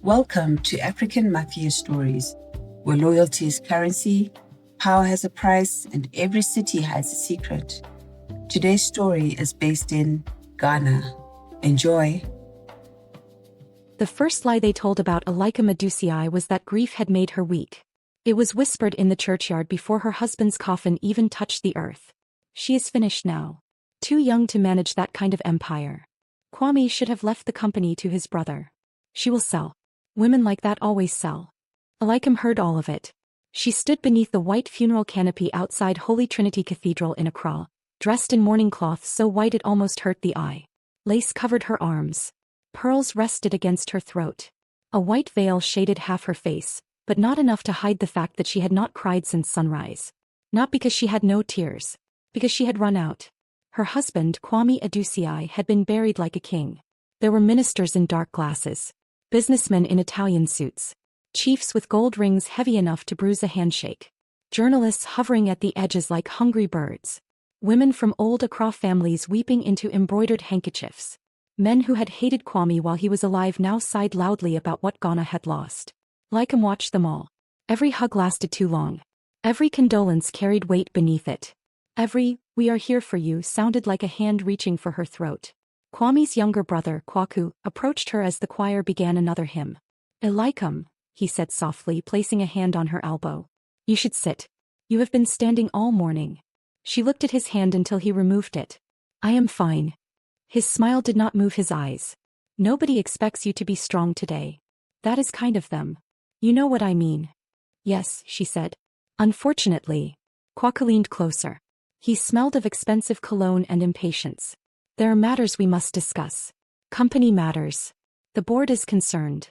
Welcome to African Mafia Stories, where loyalty is currency, power has a price, and every city hides a secret. Today's story is based in Ghana. Enjoy. The first lie they told about Elikem Adusei was that grief had made her weak. It was whispered in the churchyard before her husband's coffin even touched the earth. She is finished now. Too young to manage that kind of empire. Kwame should have left the company to his brother. She will sell. Women like that always sell. Elikem heard all of it. She stood beneath the white funeral canopy outside Holy Trinity Cathedral in Accra, dressed in mourning cloth so white it almost hurt the eye. Lace covered her arms. Pearls rested against her throat. A white veil shaded half her face, but not enough to hide the fact that she had not cried since sunrise. Not because she had no tears. Because she had run out. Her husband, Kwame Adusei, had been buried like a king. There were ministers in dark glasses. Businessmen in Italian suits. Chiefs with gold rings heavy enough to bruise a handshake. Journalists hovering at the edges like hungry birds. Women from old Accra families weeping into embroidered handkerchiefs. Men who had hated Kwame while he was alive now sighed loudly about what Ghana had lost. Elikem watched them all. Every hug lasted too long. Every condolence carried weight beneath it. Every, "we are here for you," sounded like a hand reaching for her throat. Kwame's younger brother, Kwaku, approached her as the choir began another hymn. "Elikem," he said softly, placing a hand on her elbow. "You should sit. You have been standing all morning." She looked at his hand until he removed it. "I am fine." His smile did not move his eyes. "Nobody expects you to be strong today. That is kind of them. You know what I mean." "Yes," she said. "Unfortunately." Kwaku leaned closer. He smelled of expensive cologne and impatience. "There are matters we must discuss. Company matters. The board is concerned.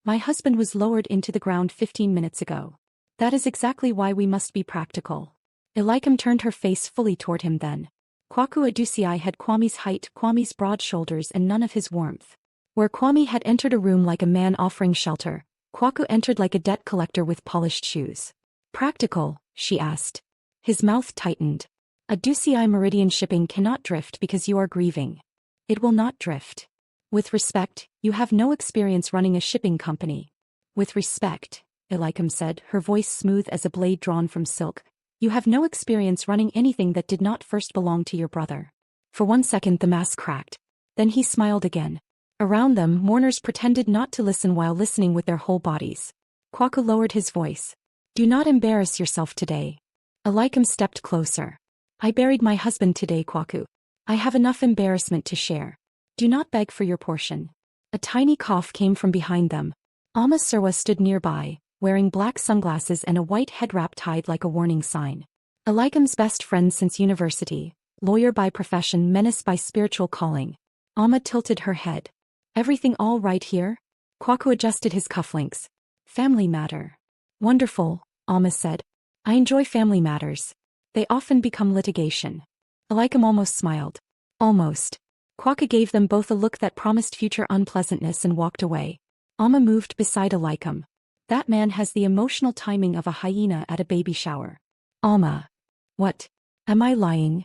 My husband was lowered into the ground 15 minutes ago. That is exactly why we must be practical." Elikem turned her face fully toward him then. Kojo Mensah had Kwame's height, Kwame's broad shoulders, and none of his warmth. Where Kwame had entered a room like a man offering shelter, Kojo entered like a debt collector with polished shoes. "Practical?" she asked. His mouth tightened. "Adusei Meridian shipping cannot drift because you are grieving. It will not drift. With respect, you have no experience running a shipping company." "With respect," Elikem said, her voice smooth as a blade drawn from silk, "you have no experience running anything that did not first belong to your brother." For 1 second the mask cracked. Then he smiled again. Around them, mourners pretended not to listen while listening with their whole bodies. Kojo lowered his voice. "Do not embarrass yourself today." Elikem stepped closer. "I buried my husband today, Kojo. I have enough embarrassment to share. Do not beg for your portion." A tiny cough came from behind them. Ama Serwa stood nearby, wearing black sunglasses and a white head wrap tied like a warning sign. Elikem's best friend since university, lawyer by profession, menace by spiritual calling. Ama tilted her head. "Everything all right here?" Kojo adjusted his cufflinks. "Family matter." "Wonderful," Ama said. "I enjoy family matters. They often become litigation." Elikem almost smiled. "Almost." Kojo gave them both a look that promised future unpleasantness and walked away. Ama moved beside Elikem. "That man has the emotional timing of a hyena at a baby shower." "Ama." "What? Am I lying?"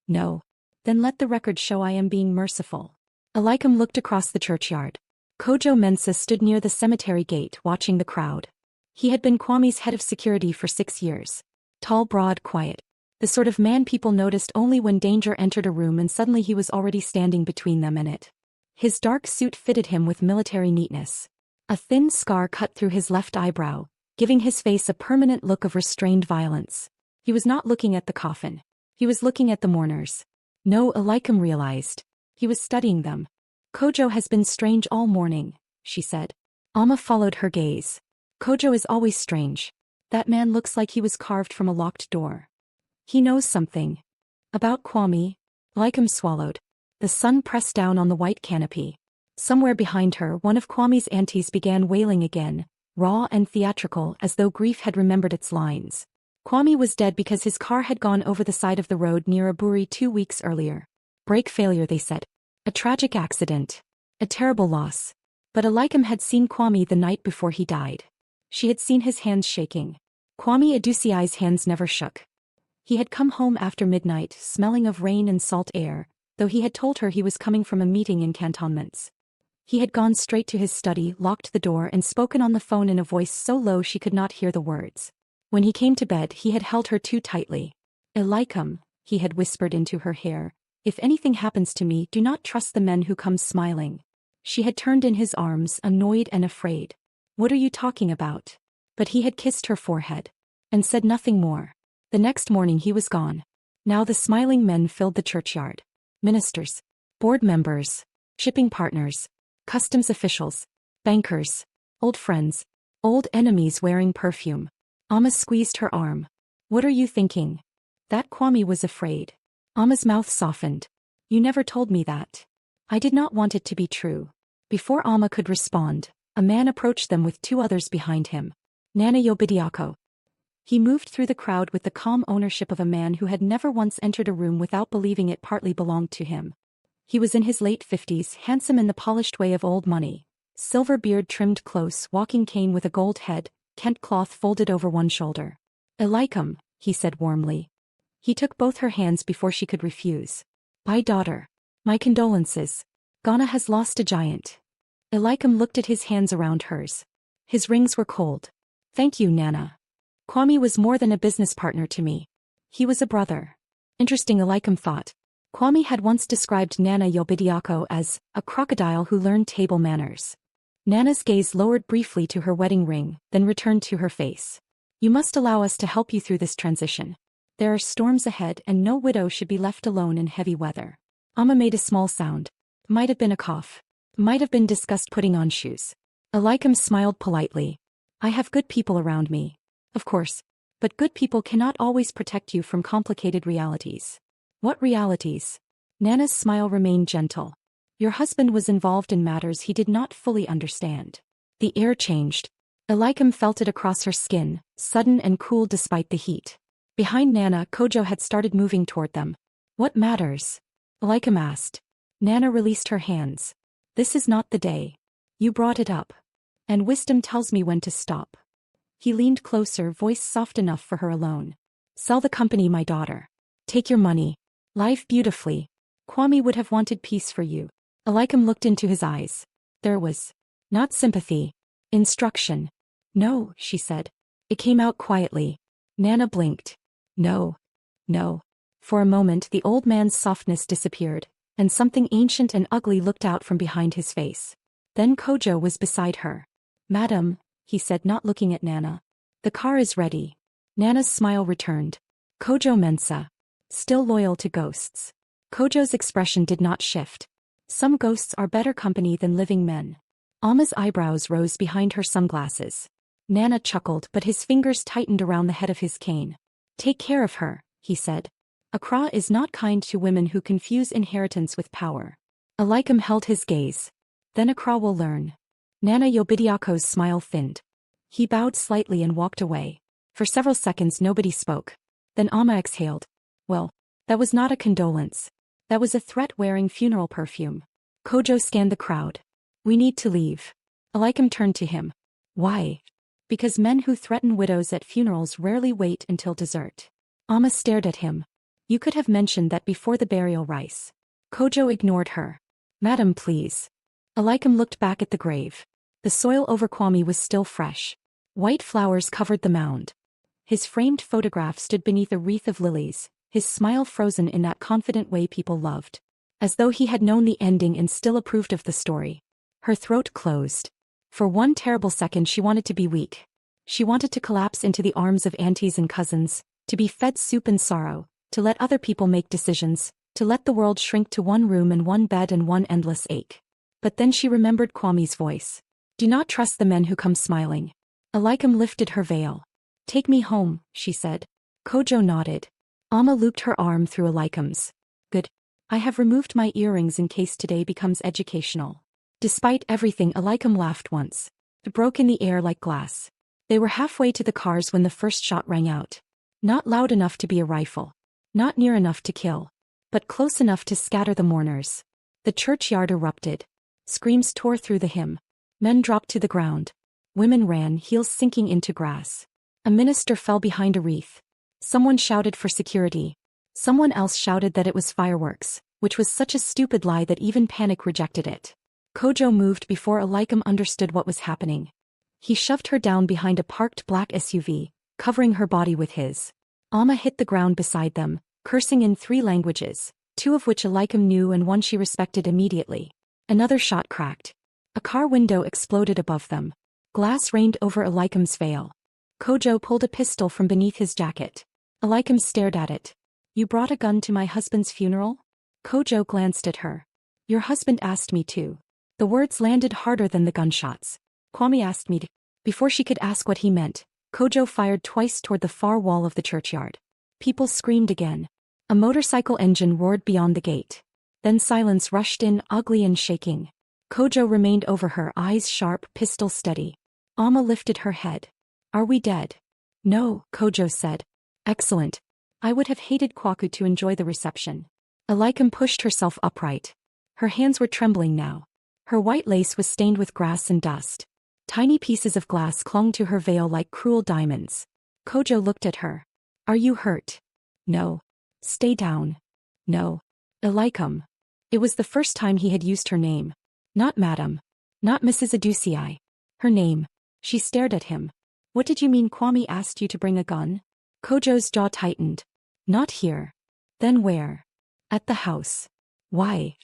"No." "Then let the record show I am being merciful." Elikem looked across the churchyard. Kojo Mensah stood near the cemetery gate watching the crowd. He had been Kwame's head of security for 6 years. Tall, broad, quiet. The sort of man people noticed only when danger entered a room and suddenly he was already standing between them and it. His dark suit fitted him with military neatness. A thin scar cut through his left eyebrow, giving his face a permanent look of restrained violence. He was not looking at the coffin. He was looking at the mourners. No, Elikem realized. He was studying them. "Kojo has been strange all morning," she said. Ama followed her gaze. "Kojo is always strange. That man looks like he was carved from a locked door. He knows something." "About Kwame?" Elikem swallowed. The sun pressed down on the white canopy. Somewhere behind her, one of Kwame's aunties began wailing again, raw and theatrical as though grief had remembered its lines. Kwame was dead because his car had gone over the side of the road near Aburi 2 weeks earlier. Brake failure, they said. A tragic accident. A terrible loss. But Elikem had seen Kwame the night before he died. She had seen his hands shaking. Kwame Adusei's hands never shook. He had come home after midnight, smelling of rain and salt air, though he had told her he was coming from a meeting in cantonments. He had gone straight to his study, locked the door and spoken on the phone in a voice so low she could not hear the words. When he came to bed he had held her too tightly. "Elikem," he had whispered into her hair, "if anything happens to me, do not trust the men who come smiling." She had turned in his arms, annoyed and afraid. "What are you talking about?" But he had kissed her forehead and said nothing more. The next morning he was gone. Now the smiling men filled the churchyard. Ministers, board members, shipping partners, customs officials, bankers, old friends, old enemies wearing perfume. Amma squeezed her arm. "What are you thinking?" That Kwame was afraid. Amma's mouth softened. "You never told me that." "I did not want it to be true." Before Amma could respond, a man approached them with two others behind him. Nana Yobidiako. He moved through the crowd with the calm ownership of a man who had never once entered a room without believing it partly belonged to him. He was in his late 50s, handsome in the polished way of old money. Silver beard trimmed close, walking cane with a gold head, Kent cloth folded over one shoulder. "Elikem," he said warmly. He took both her hands before she could refuse. "My daughter. My condolences. Ghana has lost a giant." Elikem looked at his hands around hers. His rings were cold. "Thank you, Nana. Kwame was more than a business partner to me. He was a brother." Interesting, Elikem thought. Kwame had once described Nana Yobidiako as a crocodile who learned table manners. Nana's gaze lowered briefly to her wedding ring, then returned to her face. "You must allow us to help you through this transition. There are storms ahead and no widow should be left alone in heavy weather." Amma made a small sound. Might have been a cough. Might have been disgust putting on shoes. Elikem smiled politely. "I have good people around me. Of course. But good people cannot always protect you from complicated realities." "What realities?" Nana's smile remained gentle. "Your husband was involved in matters he did not fully understand." The air changed. Elikem felt it across her skin, sudden and cool despite the heat. Behind Nana, Kojo had started moving toward them. "What matters?" Elikem asked. Nana released her hands. "This is not the day. You brought it up. And wisdom tells me when to stop." He leaned closer, voice soft enough for her alone. "Sell the company, my daughter. Take your money. Live beautifully. Kwame would have wanted peace for you." Elikem looked into his eyes. There was not sympathy. Instruction. "No," she said. It came out quietly. Nana blinked. "No. No." For a moment the old man's softness disappeared, and something ancient and ugly looked out from behind his face. Then Kojo was beside her. "Madam," he said, not looking at Nana. "The car is ready." Nana's smile returned. Kojo Mensah. Still loyal to ghosts. Kojo's expression did not shift. Some ghosts are better company than living men. Alma's eyebrows rose behind her sunglasses. Nana chuckled, but his fingers tightened around the head of his cane. "Take care of her," he said. "Accra is not kind to women who confuse inheritance with power." Elikem held his gaze. "Then Accra will learn." Nana Yobidiako's smile thinned. He bowed slightly and walked away. For several seconds nobody spoke. Then Amma exhaled. "Well, that was not a condolence. That was a threat wearing funeral perfume." Kojo scanned the crowd. "We need to leave." Elikem turned to him. "Why?" "Because men who threaten widows at funerals rarely wait until dessert." Amma stared at him. "You could have mentioned that before the burial rice." Kojo ignored her. "Madam, please." Elikem looked back at the grave. The soil over Kwame was still fresh. White flowers covered the mound. His framed photograph stood beneath a wreath of lilies, his smile frozen in that confident way people loved. As though he had known the ending and still approved of the story. Her throat closed. For one terrible second she wanted to be weak. She wanted to collapse into the arms of aunties and cousins, to be fed soup and sorrow, to let other people make decisions, to let the world shrink to one room and one bed and one endless ache. But then she remembered Kwame's voice. "Do not trust the men who come smiling." Elikem lifted her veil. "Take me home," she said. Kojo nodded. Amma looped her arm through Elikem's. "Good. I have removed my earrings in case today becomes educational." Despite everything, Elikem laughed once. It broke in the air like glass. They were halfway to the cars when the first shot rang out. Not loud enough to be a rifle. Not near enough to kill. But close enough to scatter the mourners. The churchyard erupted. Screams tore through the hymn. Men dropped to the ground. Women ran, heels sinking into grass. A minister fell behind a wreath. Someone shouted for security. Someone else shouted that it was fireworks, which was such a stupid lie that even panic rejected it. Kojo moved before Elikem understood what was happening. He shoved her down behind a parked black SUV, covering her body with his. Amma hit the ground beside them, cursing in 3 languages, 2 of which Elikem knew and 1 she respected immediately. Another shot cracked. A car window exploded above them. Glass rained over Elikem's veil. Kojo pulled a pistol from beneath his jacket. Elikem stared at it. "You brought a gun to my husband's funeral?" Kojo glanced at her. "Your husband asked me to." The words landed harder than the gunshots. "Kwame asked me to." Before she could ask what he meant, Kojo fired twice toward the far wall of the churchyard. People screamed again. A motorcycle engine roared beyond the gate. Then silence rushed in, ugly and shaking. Kojo remained over her, eyes sharp, pistol steady. Amma lifted her head. "Are we dead?" "No," Kojo said. "Excellent. I would have hated Kwaku to enjoy the reception." Elikem pushed herself upright. Her hands were trembling now. Her white lace was stained with grass and dust. Tiny pieces of glass clung to her veil like cruel diamonds. Kojo looked at her. "Are you hurt?" "No." "Stay down." "No." "Elikem." It was the first time he had used her name. Not Madam. Not Mrs. Adusei. Her name. She stared at him. "What did you mean Kwame asked you to bring a gun?" Kojo's jaw tightened. "Not here." "Then where?" "At the house." "Why?"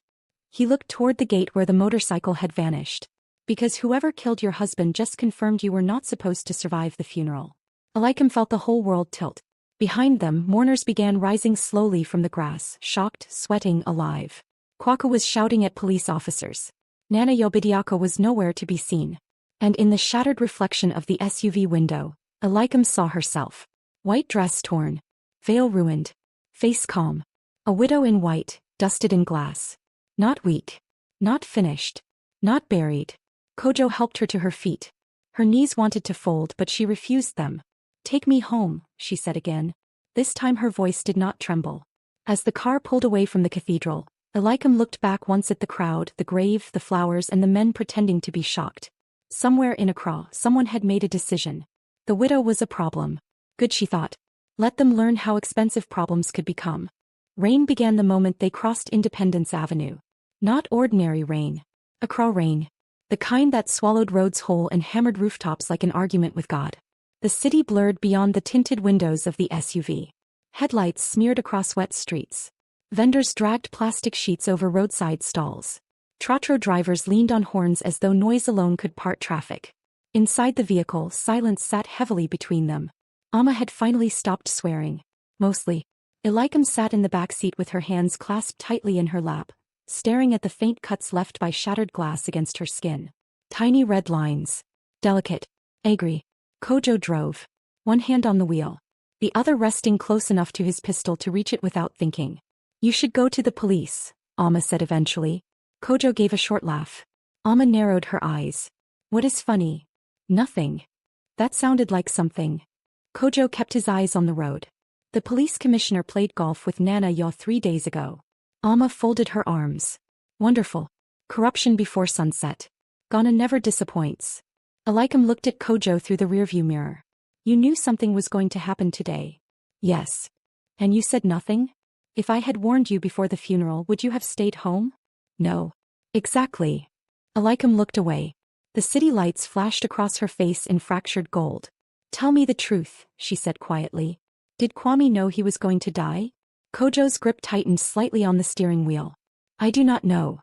He looked toward the gate where the motorcycle had vanished. "Because whoever killed your husband just confirmed you were not supposed to survive the funeral." Elikem felt the whole world tilt. Behind them, mourners began rising slowly from the grass, shocked, sweating, alive. Kwaku was shouting at police officers. Nana Yobidiako was nowhere to be seen. And in the shattered reflection of the SUV window, Elikem saw herself. White dress torn. Veil ruined. Face calm. A widow in white, dusted in glass. Not weak. Not finished. Not buried. Kojo helped her to her feet. Her knees wanted to fold but she refused them. "Take me home," she said again. This time her voice did not tremble. As the car pulled away from the cathedral, Elikem looked back once at the crowd, the grave, the flowers and the men pretending to be shocked. Somewhere in Accra, someone had made a decision. The widow was a problem. Good, she thought. Let them learn how expensive problems could become. Rain began the moment they crossed Independence Avenue. Not ordinary rain. Accra rain. The kind that swallowed roads whole and hammered rooftops like an argument with God. The city blurred beyond the tinted windows of the SUV. Headlights smeared across wet streets. Vendors dragged plastic sheets over roadside stalls. Trotro drivers leaned on horns as though noise alone could part traffic. Inside the vehicle, silence sat heavily between them. Amma had finally stopped swearing. Mostly. Elikem sat in the back seat with her hands clasped tightly in her lap, staring at the faint cuts left by shattered glass against her skin. Tiny red lines. Delicate. Angry. Kojo drove. One hand on the wheel. The other resting close enough to his pistol to reach it without thinking. "You should go to the police," Amma said eventually. Kojo gave a short laugh. Amma narrowed her eyes. "What is funny?" "Nothing." That sounded like something. Kojo kept his eyes on the road. "The police commissioner played golf with Nana Yaw 3 days ago." Amma folded her arms. "Wonderful. Corruption before sunset. Ghana never disappoints." Elikem looked at Kojo through the rearview mirror. "You knew something was going to happen today." "Yes." "And you said nothing? If I had warned you before the funeral, would you have stayed home?" "No." "Exactly." Elikem looked away. The city lights flashed across her face in fractured gold. "Tell me the truth," she said quietly. "Did Kwame know he was going to die?" Kojo's grip tightened slightly on the steering wheel. "I do not know."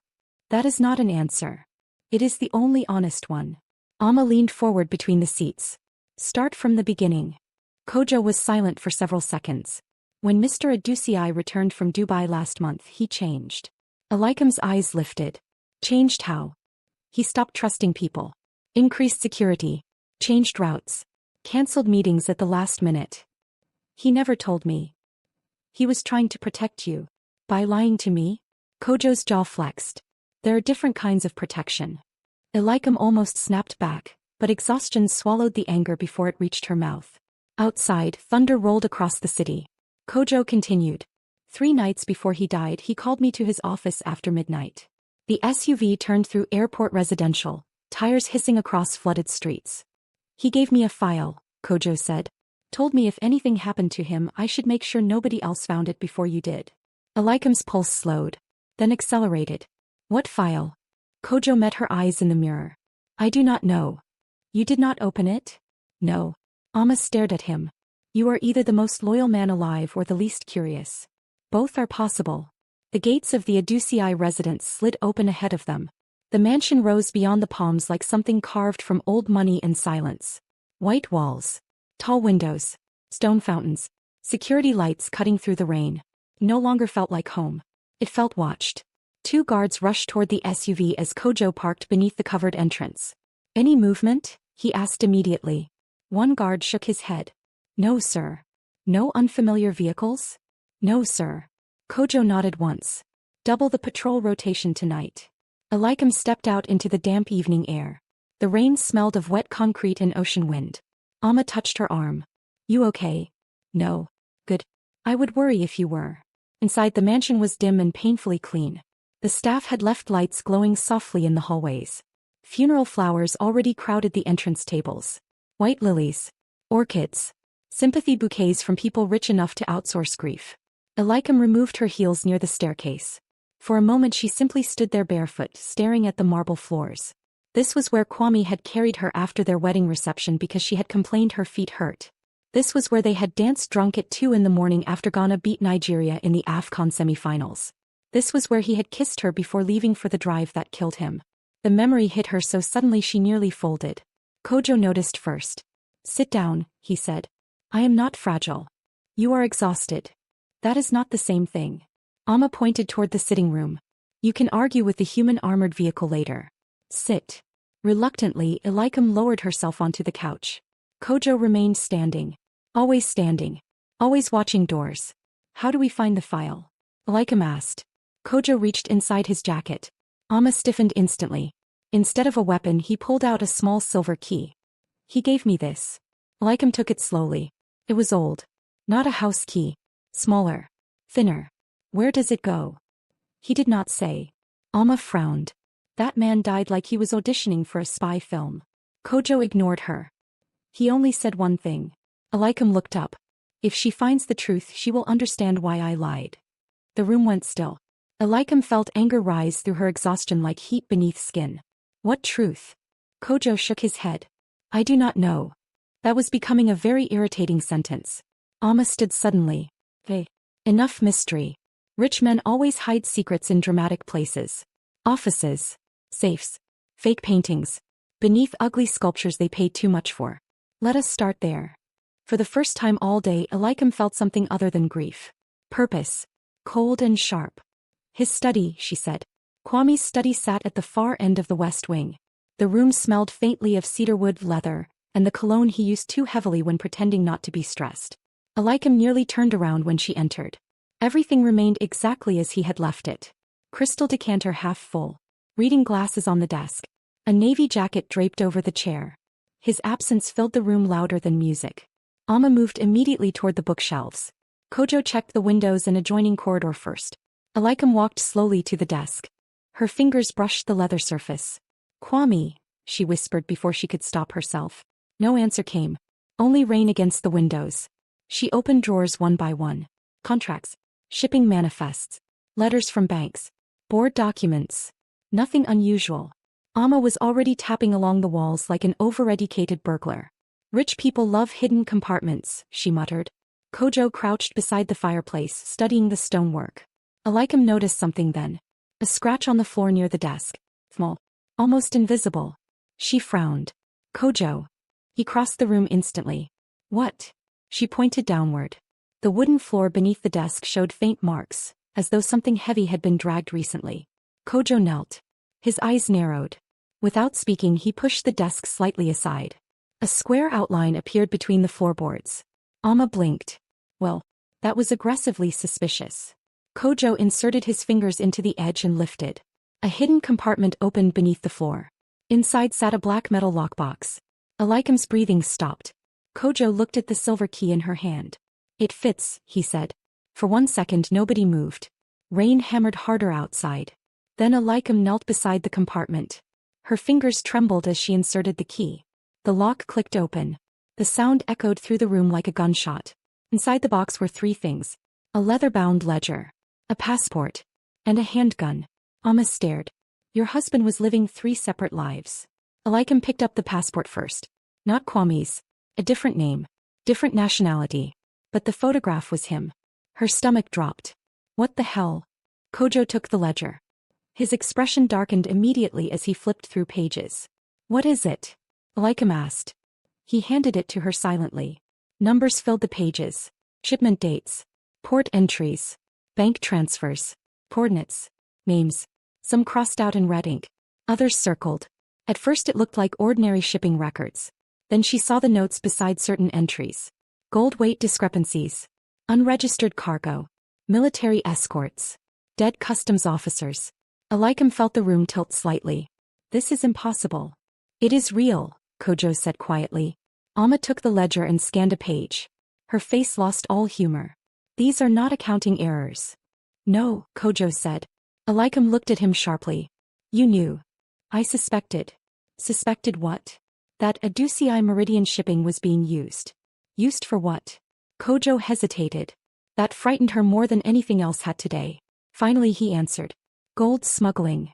"That is not an answer. It is the only honest one." Amma leaned forward between the seats. "Start from the beginning." Kojo was silent for several seconds. "When Mr. Adusei returned from Dubai last month, he changed." Elikem's eyes lifted. "Changed how?" "He stopped trusting people. Increased security. Changed routes. Cancelled meetings at the last minute. He never told me." "He was trying to protect you. By lying to me?" Kojo's jaw flexed. "There are different kinds of protection." Elikem almost snapped back, but exhaustion swallowed the anger before it reached her mouth. Outside, thunder rolled across the city. Kojo continued. 3 nights before he died, he called me to his office after midnight. The SUV turned through airport residential, tires hissing across flooded streets. "He gave me a file," Kojo said. "Told me if anything happened to him, I should make sure nobody else found it before you did." Elikem's pulse slowed, then accelerated. "What file?" Kojo met her eyes in the mirror. I do not know. You did not open it? No. Amma stared at him. You are either the most loyal man alive or the least curious. Both are possible. The gates of the Adusei residence slid open ahead of them. The mansion rose beyond the palms like something carved from old money and silence. White walls. Tall windows. Stone fountains. Security lights cutting through the rain. No longer felt like home. It felt watched. 2 guards rushed toward the SUV as Kojo parked beneath the covered entrance. Any movement? He asked immediately. One guard shook his head. No, sir. No unfamiliar vehicles? No, sir. Kojo nodded once. Double the patrol rotation tonight. Elikem stepped out into the damp evening air. The rain smelled of wet concrete and ocean wind. Amma touched her arm. You okay? No. Good. I would worry if you were. Inside the mansion was dim and painfully clean. The staff had left lights glowing softly in the hallways. Funeral flowers already crowded the entrance tables. White lilies. Orchids. Sympathy bouquets from people rich enough to outsource grief. Elikem removed her heels near the staircase. For a moment she simply stood there barefoot, staring at the marble floors. This was where Kwame had carried her after their wedding reception because she had complained her feet hurt. This was where they had danced drunk at 2 in the morning after Ghana beat Nigeria in the AFCON semifinals. This was where he had kissed her before leaving for the drive that killed him. The memory hit her so suddenly she nearly folded. Kojo noticed first. Sit down, he said. I am not fragile. You are exhausted. That is not the same thing. Amma pointed toward the sitting room. You can argue with the human armored vehicle later. Sit. Reluctantly, Elikem lowered herself onto the couch. Kojo remained standing. Always watching doors. How do we find the file? Elikem asked. Kojo reached inside his jacket. Amma stiffened instantly. Instead of a weapon, he pulled out a small silver key. He gave me this. Elikem took it slowly. It was old. Not a house key. Smaller. Thinner. Where does it go? He did not say. Amma frowned. That man died like he was auditioning for a spy film. Kojo ignored her. He only said one thing. Elikem looked up. If she finds the truth, she will understand why I lied. The room went still. Elikem felt anger rise through her exhaustion like heat beneath skin. What truth? Kojo shook his head. I do not know. That was becoming a very irritating sentence. Amma stood suddenly. Hey. Enough mystery. Rich men always hide secrets in dramatic places. Offices. Safes. Fake paintings. Beneath ugly sculptures they paid too much for. Let us start there. For the first time all day, Elikem felt something other than grief. Purpose. Cold and sharp. His study, she said. Kwame's study sat at the far end of the west wing. The room smelled faintly of cedarwood leather, and the cologne he used too heavily when pretending not to be stressed. Elikem nearly turned around when she entered. Everything remained exactly as he had left it. Crystal decanter half full. Reading glasses on the desk. A navy jacket draped over the chair. His absence filled the room louder than music. Amma moved immediately toward the bookshelves. Kojo checked the windows and adjoining corridor first. Elikem walked slowly to the desk. Her fingers brushed the leather surface. Kwame, she whispered before she could stop herself. No answer came. Only rain against the windows. She opened drawers one by one. Contracts. Shipping manifests. Letters from banks. Board documents. Nothing unusual. Amma was already tapping along the walls like an overeducated burglar. Rich people love hidden compartments, she muttered. Kojo crouched beside the fireplace, studying the stonework. Elikem noticed something then. A scratch on the floor near the desk. Small. Almost invisible. She frowned. Kojo. He crossed the room instantly. What? She pointed downward. The wooden floor beneath the desk showed faint marks, as though something heavy had been dragged recently. Kojo knelt. His eyes narrowed. Without speaking, he pushed the desk slightly aside. A square outline appeared between the floorboards. Amma blinked. Well, that was aggressively suspicious. Kojo inserted his fingers into the edge and lifted. A hidden compartment opened beneath the floor. Inside sat a black metal lockbox. Elikem's breathing stopped. Kojo looked at the silver key in her hand. It fits, he said. For 1 second nobody moved. Rain hammered harder outside. Then Elikem knelt beside the compartment. Her fingers trembled as she inserted the key. The lock clicked open. The sound echoed through the room like a gunshot. Inside the box were 3 things. A leather-bound ledger. A passport. And a handgun. Amma stared. Your husband was living 3 separate lives. Elikem picked up the passport first. Not Kwame's. A different name. Different nationality. But the photograph was him. Her stomach dropped. What the hell? Kojo took the ledger. His expression darkened immediately as he flipped through pages. What is it? Elikem asked. He handed it to her silently. Numbers filled the pages. Shipment dates. Port entries. Bank transfers. Coordinates. Names. Some crossed out in red ink. Others circled. At first it looked like ordinary shipping records. Then she saw the notes beside certain entries. Gold weight discrepancies. Unregistered cargo. Military escorts. Dead customs officers. Elikem felt the room tilt slightly. This is impossible. It is real, Kojo said quietly. Alma took the ledger and scanned a page. Her face lost all humor. These are not accounting errors. No, Kojo said. Elikem looked at him sharply. You knew. I suspected. Suspected what? That Adusei Meridian shipping was being used. Used for what? Kojo hesitated. That frightened her more than anything else had today. Finally he answered. Gold smuggling.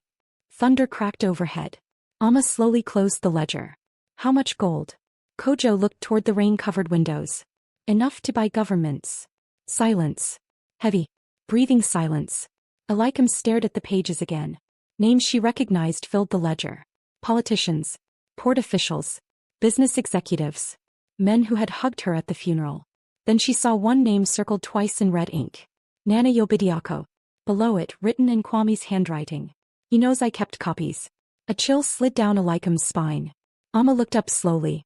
Thunder cracked overhead. Alma slowly closed the ledger. How much gold? Kojo looked toward the rain-covered windows. Enough to buy governments. Silence. Heavy, breathing silence. Elikem stared at the pages again. Names she recognized filled the ledger. Politicians. Port officials. Business executives. Men who had hugged her at the funeral. Then she saw one name circled twice in red ink. Nana Yobidiako. Below it, written in Kwame's handwriting. He knows I kept copies. A chill slid down Elikem's spine. Alma looked up slowly.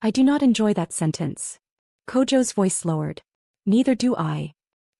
I do not enjoy that sentence. Kojo's voice lowered. Neither do I.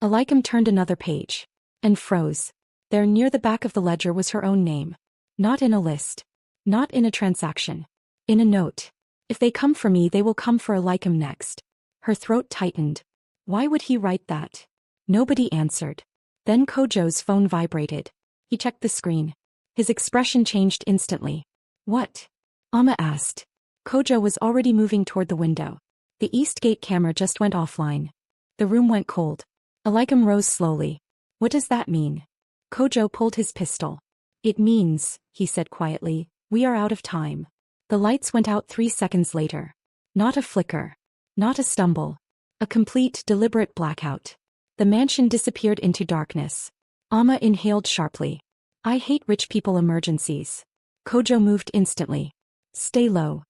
Elikem turned another page. And froze. There near the back of the ledger was her own name. Not in a list. Not in a transaction. In a note. If they come for me, they will come for Elikem next. Her throat tightened. Why would he write that? Nobody answered. Then Kojo's phone vibrated. He checked the screen. His expression changed instantly. What? Alma asked. Kojo was already moving toward the window. The east gate camera just went offline. The room went cold. Elikem rose slowly. What does that mean? Kojo pulled his pistol. It means, he said quietly, we are out of time. The lights went out 3 seconds later. Not a flicker. Not a stumble. A complete, deliberate blackout. The mansion disappeared into darkness. Alma inhaled sharply. I hate rich people emergencies. Kojo moved instantly. Stay low.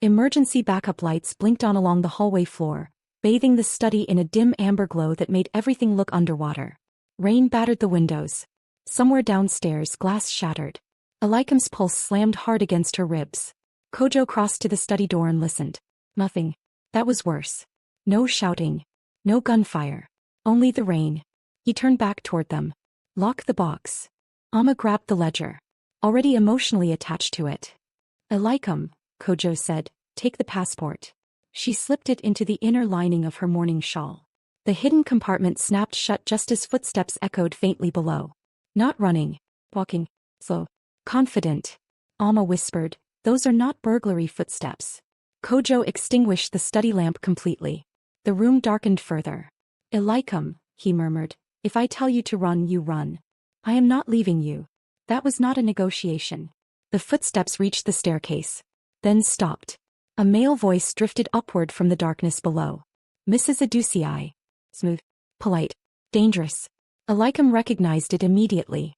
Emergency backup lights blinked on along the hallway floor, bathing the study in a dim amber glow that made everything look underwater. Rain battered the windows. Somewhere downstairs, glass shattered. Elikem's pulse slammed hard against her ribs. Kojo crossed to the study door and listened. Nothing. That was worse. No shouting. No gunfire. Only the rain. He turned back toward them. Lock the box. Alma grabbed the ledger. Already emotionally attached to it. Elikem, Kojo said, take the passport. She slipped it into the inner lining of her morning shawl. The hidden compartment snapped shut just as footsteps echoed faintly below. Not running. Walking. Slow. Confident. Alma whispered, those are not burglary footsteps. Kojo extinguished the study lamp completely. The room darkened further. Elikem, he murmured, if I tell you to run, you run. I am not leaving you. That was not a negotiation. The footsteps reached the staircase. Then stopped. A male voice drifted upward from the darkness below. Mrs. Adusei. Smooth. Polite. Dangerous. Elikem recognized it immediately.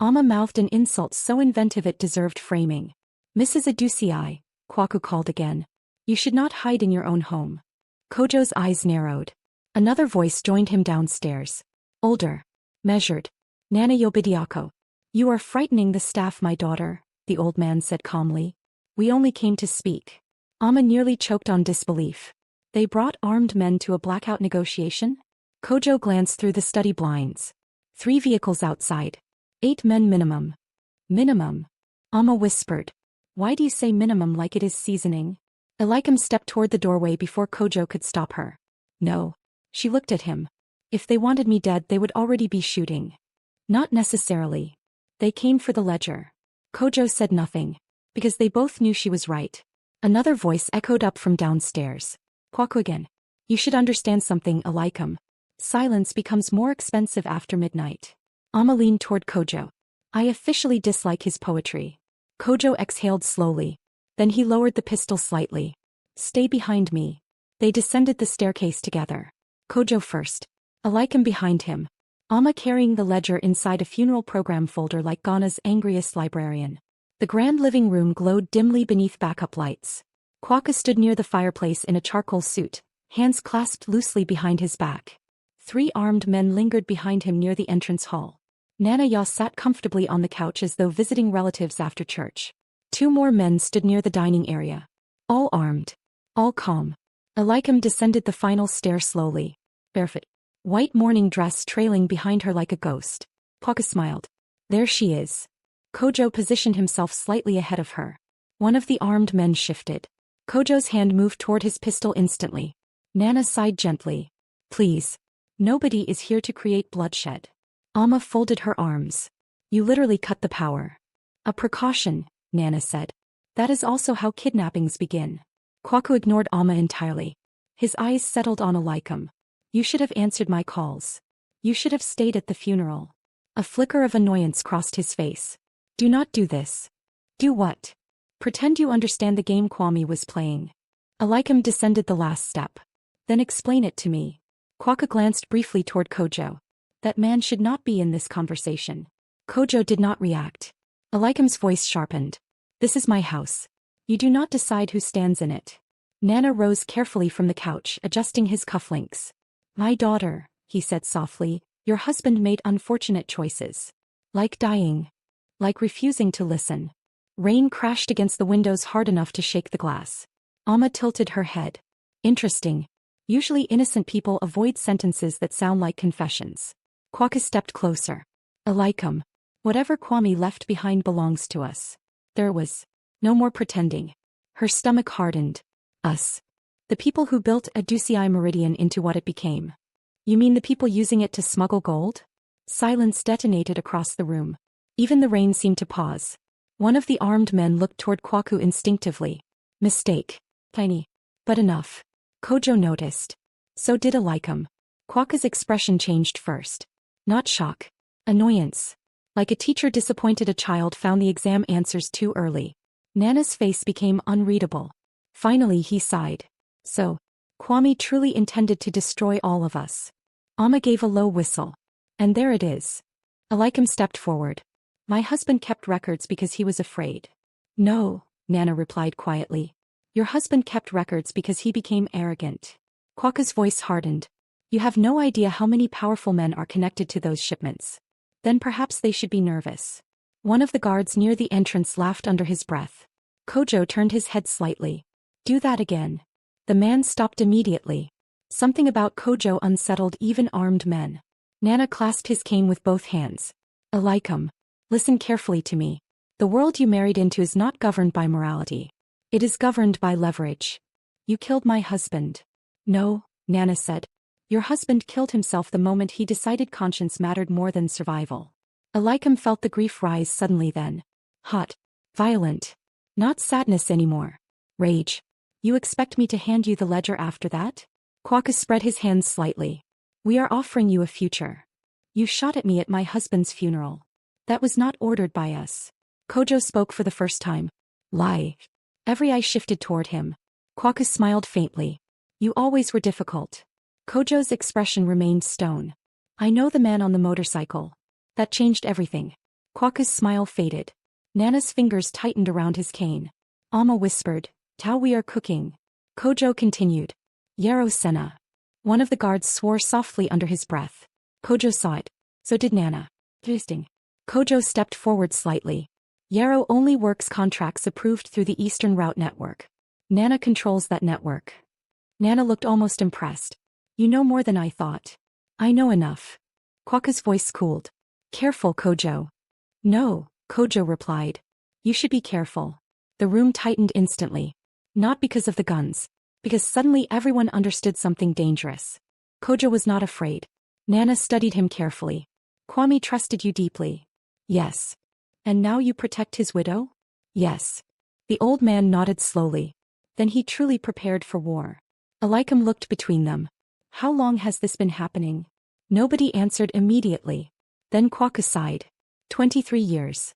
Alma mouthed an insult so inventive it deserved framing. Mrs. Adusei, Kwaku called again. You should not hide in your own home. Kojo's eyes narrowed. Another voice joined him downstairs. Older. Measured. Nana Yobidiako. You are frightening the staff, my daughter, the old man said calmly. We only came to speak. Alma nearly choked on disbelief. They brought armed men to a blackout negotiation? Kojo glanced through the study blinds. 3 vehicles outside. 8 men minimum. Minimum. Alma whispered. Why do you say minimum like it is seasoning? Elikem stepped toward the doorway before Kojo could stop her. No. She looked at him. If they wanted me dead, they would already be shooting. Not necessarily. They came for the ledger. Kojo said nothing. Because they both knew she was right. Another voice echoed up from downstairs. Kwaku again. You should understand something, Elikem. Silence becomes more expensive after midnight. Alma leaned toward Kojo. I officially dislike his poetry. Kojo exhaled slowly. Then he lowered the pistol slightly. Stay behind me. They descended the staircase together. Kojo first. Elikem behind him. Amma carrying the ledger inside a funeral program folder like Ghana's angriest librarian. The grand living room glowed dimly beneath backup lights. Kwaka stood near the fireplace in a charcoal suit, hands clasped loosely behind his back. 3 armed men lingered behind him near the entrance hall. Nana Ya sat comfortably on the couch as though visiting relatives after church. 2 more men stood near the dining area. All armed. All calm. Elikem descended the final stair slowly. Barefoot. White morning dress trailing behind her like a ghost. Kwaka smiled. There she is. Kojo positioned himself slightly ahead of her. One of the armed men shifted. Kojo's hand moved toward his pistol instantly. Nana sighed gently. Please. Nobody is here to create bloodshed. Amma folded her arms. You literally cut the power. A precaution, Nana said. That is also how kidnappings begin. Kwaku ignored Amma entirely. His eyes settled on Elikem. You should have answered my calls. You should have stayed at the funeral. A flicker of annoyance crossed his face. Do not do this. Do what? Pretend you understand the game Kwame was playing. Elikem descended the last step. Then explain it to me. Kwaka glanced briefly toward Kojo. That man should not be in this conversation. Kojo did not react. Elikem's voice sharpened. This is my house. You do not decide who stands in it. Nana rose carefully from the couch, adjusting his cufflinks. My daughter, he said softly, your husband made unfortunate choices. Like dying. Like refusing to listen. Rain crashed against the windows hard enough to shake the glass. Amma tilted her head. Interesting. Usually innocent people avoid sentences that sound like confessions. Kwaka stepped closer. Elikem. Whatever Kwame left behind belongs to us. There was no more pretending. Her stomach hardened. Us. The people who built Adusei Meridian into what it became. You mean the people using it to smuggle gold? Silence detonated across the room. Even the rain seemed to pause. One of the armed men looked toward Kwaku instinctively. Mistake. Tiny. But enough. Kojo noticed. So did Elikem. Kwaka's expression changed first. Not shock. Annoyance. Like a teacher disappointed a child found the exam answers too early. Nana's face became unreadable. Finally he sighed. So, Kwame truly intended to destroy all of us. Amma gave a low whistle. And there it is. Elikem stepped forward. My husband kept records because he was afraid. No, Nana replied quietly. Your husband kept records because he became arrogant. Kwaka's voice hardened. You have no idea how many powerful men are connected to those shipments. Then perhaps they should be nervous. One of the guards near the entrance laughed under his breath. Kojo turned his head slightly. Do that again. The man stopped immediately. Something about Kojo unsettled even armed men. Nana clasped his cane with both hands. Elikem. Listen carefully to me. The world you married into is not governed by morality. It is governed by leverage. You killed my husband. No, Nana said. Your husband killed himself the moment he decided conscience mattered more than survival. Elikem felt the grief rise suddenly then. Hot. Violent. Not sadness anymore. Rage. You expect me to hand you the ledger after that? Kwaka spread his hands slightly. We are offering you a future. You shot at me at my husband's funeral. That was not ordered by us. Kojo spoke for the first time. Lie. Every eye shifted toward him. Kwaka smiled faintly. You always were difficult. Kojo's expression remained stone. I know the man on the motorcycle. That changed everything. Kwaka's smile faded. Nana's fingers tightened around his cane. Amma whispered, Tao we are cooking. Kojo continued. Yero Senna. One of the guards swore softly under his breath. Kojo saw it. So did Nana. Interesting. Kojo stepped forward slightly. Yero only works contracts approved through the Eastern Route Network. Nana controls that network. Nana looked almost impressed. You know more than I thought. I know enough. Kwaka's voice cooled. Careful, Kojo. No, Kojo replied. You should be careful. The room tightened instantly. Not because of the guns. Because suddenly everyone understood something dangerous. Kojo was not afraid. Nana studied him carefully. Kwame trusted you deeply. Yes. And now you protect his widow? Yes. The old man nodded slowly. Then he truly prepared for war. Elikem looked between them. How long has this been happening? Nobody answered immediately. Then Kwaka sighed. 23 years.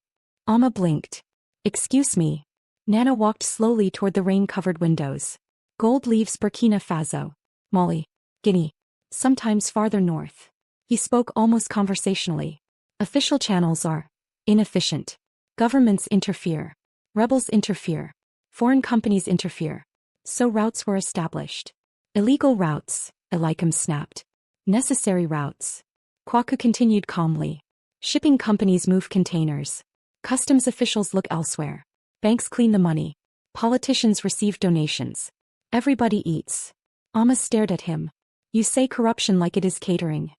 Amma blinked. Excuse me. Nana walked slowly toward the rain-covered windows. Gold leaves Burkina Faso, Mali, Guinea, sometimes farther north. He spoke almost conversationally. Official channels are inefficient. Governments interfere. Rebels interfere. Foreign companies interfere. So routes were established. Illegal routes, Elikem snapped. Necessary routes. Kwaku continued calmly. Shipping companies move containers. Customs officials look elsewhere. Banks clean the money. Politicians receive donations. Everybody eats. Amma stared at him. You say corruption like it is catering.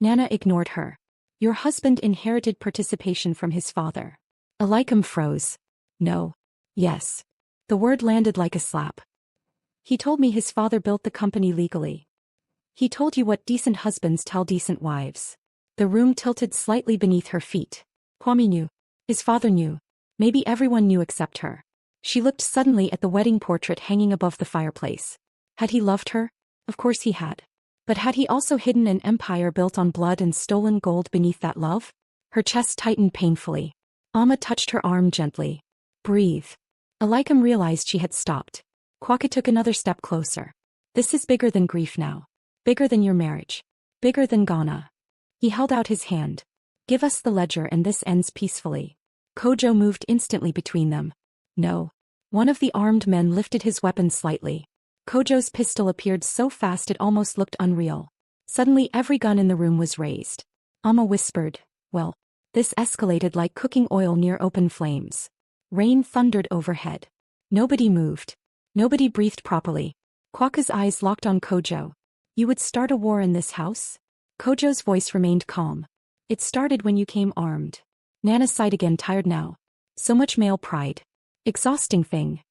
Nana ignored her. Your husband inherited participation from his father. Elikem froze. No. Yes. The word landed like a slap. He told me his father built the company legally. He told you what decent husbands tell decent wives. The room tilted slightly beneath her feet. Kwame knew. His father knew. Maybe everyone knew except her. She looked suddenly at the wedding portrait hanging above the fireplace. Had he loved her? Of course he had. But had he also hidden an empire built on blood and stolen gold beneath that love? Her chest tightened painfully. Amma touched her arm gently. Breathe. Elikem realized she had stopped. Kwake took another step closer. This is bigger than grief now. Bigger than your marriage. Bigger than Ghana. He held out his hand. Give us the ledger and this ends peacefully. Kojo moved instantly between them. No. One of the armed men lifted his weapon slightly. Kojo's pistol appeared so fast it almost looked unreal. Suddenly every gun in the room was raised. Amma whispered, well, this escalated like cooking oil near open flames. Rain thundered overhead. Nobody moved. Nobody breathed properly. Kwaka's eyes locked on Kojo. You would start a war in this house? Kojo's voice remained calm. It started when you came armed. Nana sighed again, tired now. So much male pride. Exhausting thing.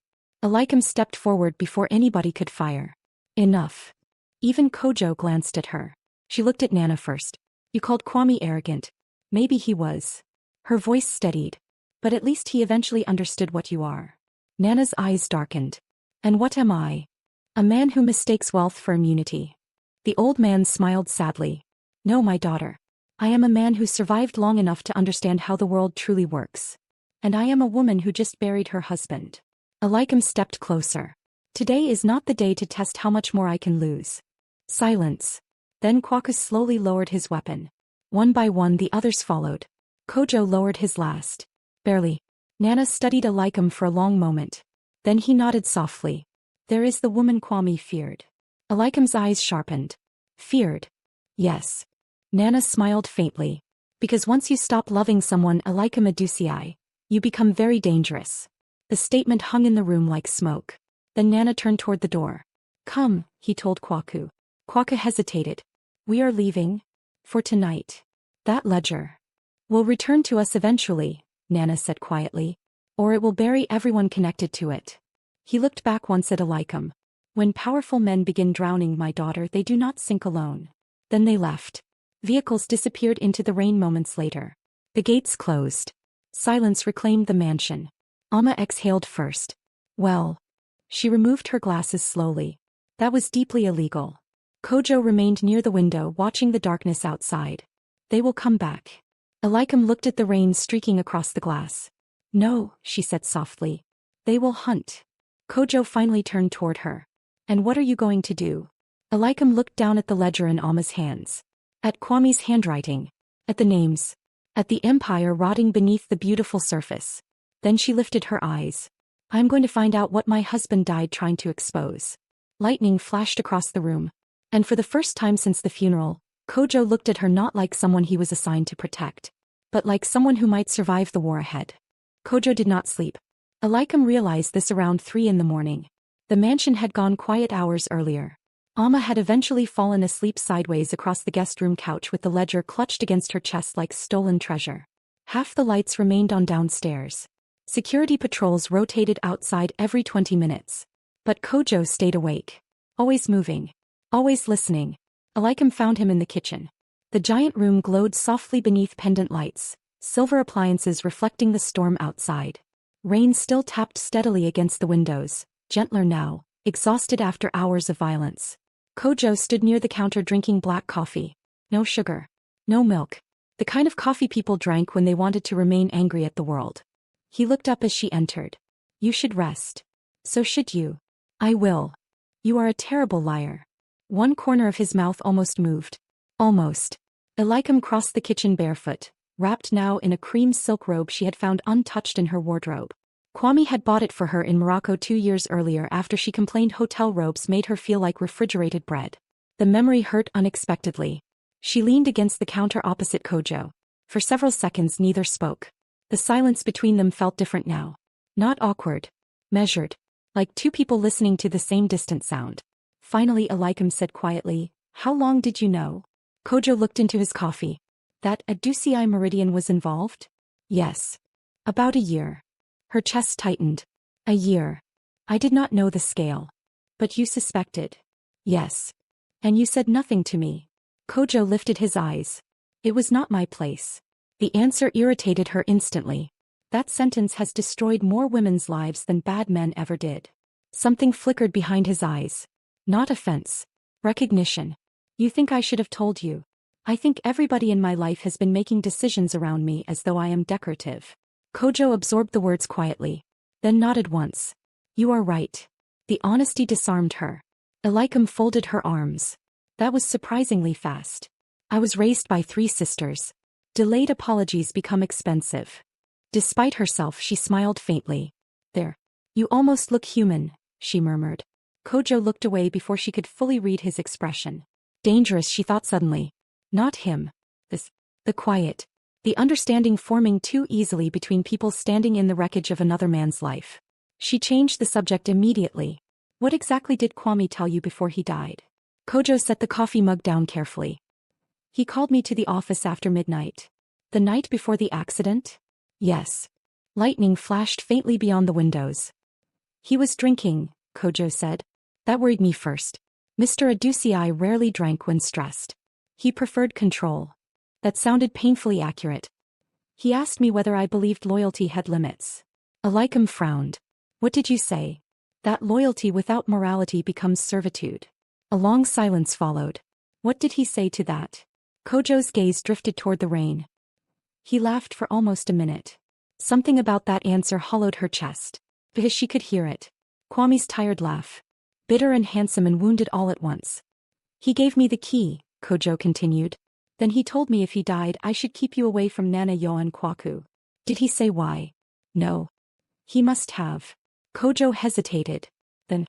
Elikem stepped forward before anybody could fire. Enough. Even Kojo glanced at her. She looked at Nana first. You called Kwame arrogant. Maybe he was. Her voice steadied. But at least he eventually understood what you are. Nana's eyes darkened. And what am I? A man who mistakes wealth for immunity. The old man smiled sadly. No, my daughter. I am a man who survived long enough to understand how the world truly works. And I am a woman who just buried her husband. Elikem stepped closer. Today is not the day to test how much more I can lose. Silence. Then Kwaku slowly lowered his weapon. One by one the others followed. Kojo lowered his last. Barely. Nana studied Elikem for a long moment. Then he nodded softly. There is the woman Kwame feared. Elikem's eyes sharpened. Feared? Yes. Nana smiled faintly. Because once you stop loving someone, Elikem Adusei, you become very dangerous. The statement hung in the room like smoke. Then Nana turned toward the door. Come, he told Kwaku. Kwaku hesitated. We are leaving? For tonight. That ledger will return to us eventually, Nana said quietly. Or it will bury everyone connected to it. He looked back once at Elikem. When powerful men begin drowning, my daughter, they do not sink alone. Then they left. Vehicles disappeared into the rain moments later. The gates closed. Silence reclaimed the mansion. Amma exhaled first. Well. She removed her glasses slowly. That was deeply illegal. Kojo remained near the window watching the darkness outside. They will come back. Elikem looked at the rain streaking across the glass. No, she said softly. They will hunt. Kojo finally turned toward her. And what are you going to do? Elikem looked down at the ledger in Amma's hands. At Kwame's handwriting. At the names. At the empire rotting beneath the beautiful surface. Then she lifted her eyes. I'm going to find out what my husband died trying to expose. Lightning flashed across the room. And for the first time since the funeral, Kojo looked at her not like someone he was assigned to protect, but like someone who might survive the war ahead. Kojo did not sleep. Elikem realized this around 3 a.m. The mansion had gone quiet hours earlier. Amma had eventually fallen asleep sideways across the guest room couch with the ledger clutched against her chest like stolen treasure. Half the lights remained on downstairs. Security patrols rotated outside every 20 minutes. But Kojo stayed awake. Always moving. Always listening. Elikem found him in the kitchen. The giant room glowed softly beneath pendant lights, silver appliances reflecting the storm outside. Rain still tapped steadily against the windows, gentler now, exhausted after hours of violence. Kojo stood near the counter drinking black coffee. No sugar. No milk. The kind of coffee people drank when they wanted to remain angry at the world. He looked up as she entered. You should rest. So should you. I will. You are a terrible liar. One corner of his mouth almost moved. Almost. Elikem crossed the kitchen barefoot, wrapped now in a cream silk robe she had found untouched in her wardrobe. Kwame had bought it for her in Morocco 2 years earlier after she complained hotel robes made her feel like refrigerated bread. The memory hurt unexpectedly. She leaned against the counter opposite Kojo. For several seconds neither spoke. The silence between them felt different now. Not awkward. Measured. Like two people listening to the same distant sound. Finally Elikem said quietly, How long did you know? Kojo looked into his coffee. That Adusei meridian was involved? Yes. About a year. Her chest tightened. A year. I did not know the scale. But you suspected. Yes. And you said nothing to me. Kojo lifted his eyes. It was not my place. The answer irritated her instantly. That sentence has destroyed more women's lives than bad men ever did. Something flickered behind his eyes. Not offense. Recognition. You think I should have told you. I think everybody in my life has been making decisions around me as though I am decorative. Kojo absorbed the words quietly. Then nodded once. You are right. The honesty disarmed her. Elikem folded her arms. That was surprisingly fast. I was raised by 3 sisters. Delayed apologies become expensive. Despite herself she smiled faintly. There. You almost look human, she murmured. Kojo looked away before she could fully read his expression. Dangerous, she thought suddenly. Not him. The quiet. The understanding forming too easily between people standing in the wreckage of another man's life. She changed the subject immediately. What exactly did Kwame tell you before he died? Kojo set the coffee mug down carefully. He called me to the office after midnight. The night before the accident? Yes. Lightning flashed faintly beyond the windows. He was drinking, Kojo said. That worried me first. Mr. Adusei rarely drank when stressed. He preferred control. That sounded painfully accurate. He asked me whether I believed loyalty had limits. Elikem frowned. What did you say? That loyalty without morality becomes servitude. A long silence followed. What did he say to that? Kojo's gaze drifted toward the rain. He laughed for almost a minute. Something about that answer hollowed her chest. Because she could hear it. Kwame's tired laugh. Bitter and handsome and wounded all at once. He gave me the key, Kojo continued. Then he told me if he died I should keep you away from Nana Yoan Kwaku. Did he say why? No. He must have. Kojo hesitated. Then.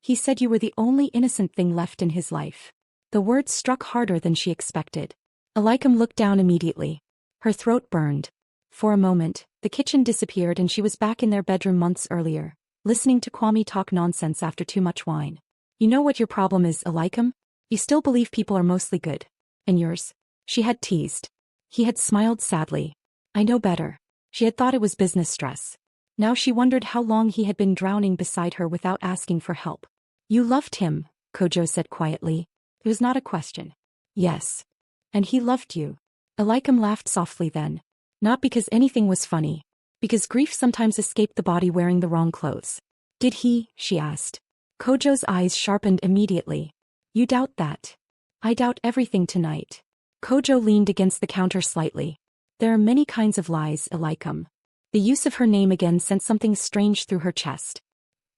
He said you were the only innocent thing left in his life. The words struck harder than she expected. Elikem looked down immediately. Her throat burned. For a moment, the kitchen disappeared and she was back in their bedroom months earlier, listening to Kwame talk nonsense after too much wine. You know what your problem is, Elikem? You still believe people are mostly good. And yours? She had teased. He had smiled sadly. I know better. She had thought it was business stress. Now she wondered how long he had been drowning beside her without asking for help. You loved him, Kojo said quietly. It was not a question. Yes. And he loved you. Elikem laughed softly then. Not because anything was funny. Because grief sometimes escaped the body wearing the wrong clothes. Did he? She asked. Kojo's eyes sharpened immediately. You doubt that? I doubt everything tonight. Kojo leaned against the counter slightly. There are many kinds of lies, Elikem. The use of her name again sent something strange through her chest.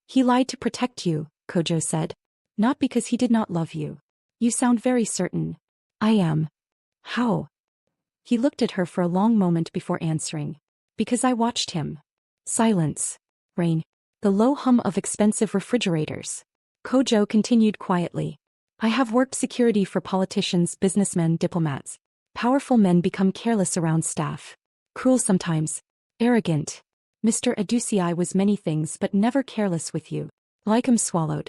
He lied to protect you, Kojo said. Not because he did not love you. You sound very certain. I am. How? He looked at her for a long moment before answering. Because I watched him. Silence. Rain. The low hum of expensive refrigerators. Kojo continued quietly. I have worked security for politicians, businessmen, diplomats. Powerful men become careless around staff. Cruel sometimes. Arrogant. Mr. Adusei was many things but never careless with you. Elikem swallowed.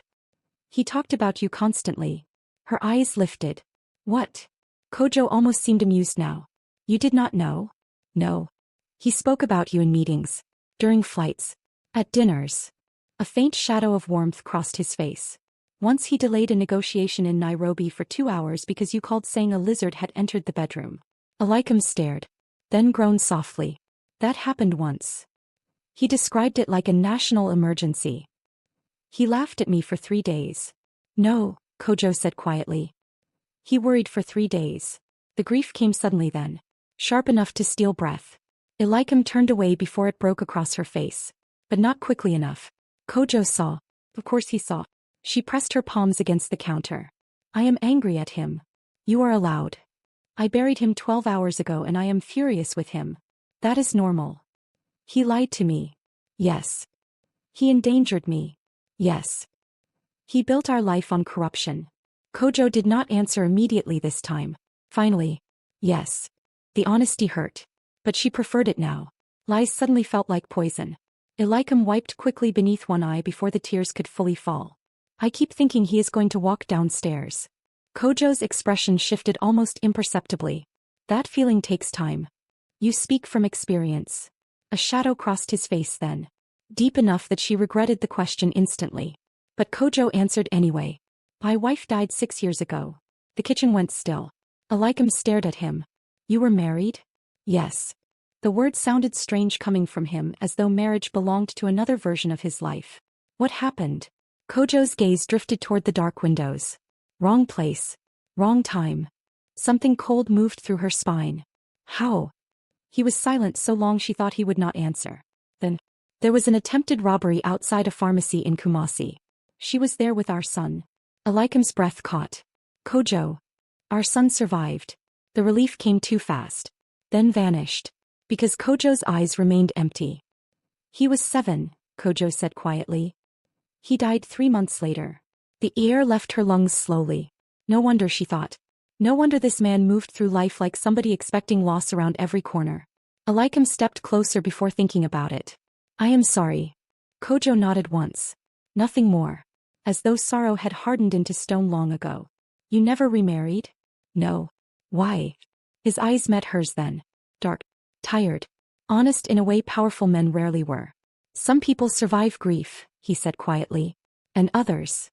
He talked about you constantly. Her eyes lifted. What? Kojo almost seemed amused now. You did not know? No. He spoke about you in meetings. During flights. At dinners. A faint shadow of warmth crossed his face. Once he delayed a negotiation in Nairobi for 2 hours because you called saying a lizard had entered the bedroom. Elikem stared. Then groaned softly. That happened once. He described it like a national emergency. He laughed at me for 3 days. No, Kojo said quietly. He worried for 3 days. The grief came suddenly then. sharp enough to steal breath. Elikem turned away before it broke across her face. But not quickly enough. Kojo saw. Of course he saw. She pressed her palms against the counter. I am angry at him. You are allowed. I buried him 12 hours ago and I am furious with him. That is normal. He lied to me. Yes. He endangered me. Yes. He built our life on corruption. Kojo did not answer immediately this time. Finally. Yes. The honesty hurt. But she preferred it now. Lies suddenly felt like poison. Elikem wiped quickly beneath one eye before the tears could fully fall. I keep thinking he is going to walk downstairs. Kojo's expression shifted almost imperceptibly. That feeling takes time. You speak from experience. A shadow crossed his face then. Deep enough that she regretted the question instantly. But Kojo answered anyway. My wife died 6 years ago. The kitchen went still. Elikem stared at him. You were married? Yes. The word sounded strange coming from him as though marriage belonged to another version of his life. What happened? Kojo's gaze drifted toward the dark windows. Wrong place. Wrong time. Something cold moved through her spine. How? He was silent so long she thought he would not answer. Then, there was an attempted robbery outside a pharmacy in Kumasi. She was there with our son. Elikem's breath caught. Kojo. Our son survived. The relief came too fast. Then vanished. Because Kojo's eyes remained empty. He was 7, Kojo said quietly. He died 3 months later. The air left her lungs slowly. No wonder, she thought. No wonder this man moved through life like somebody expecting loss around every corner. Elikem stepped closer before thinking about it. I am sorry. Kojo nodded once. Nothing more. As though sorrow had hardened into stone long ago. You never remarried? No. Why? His eyes met hers then. Dark. Tired. Honest in a way powerful men rarely were. Some people survive grief, he said quietly. And others.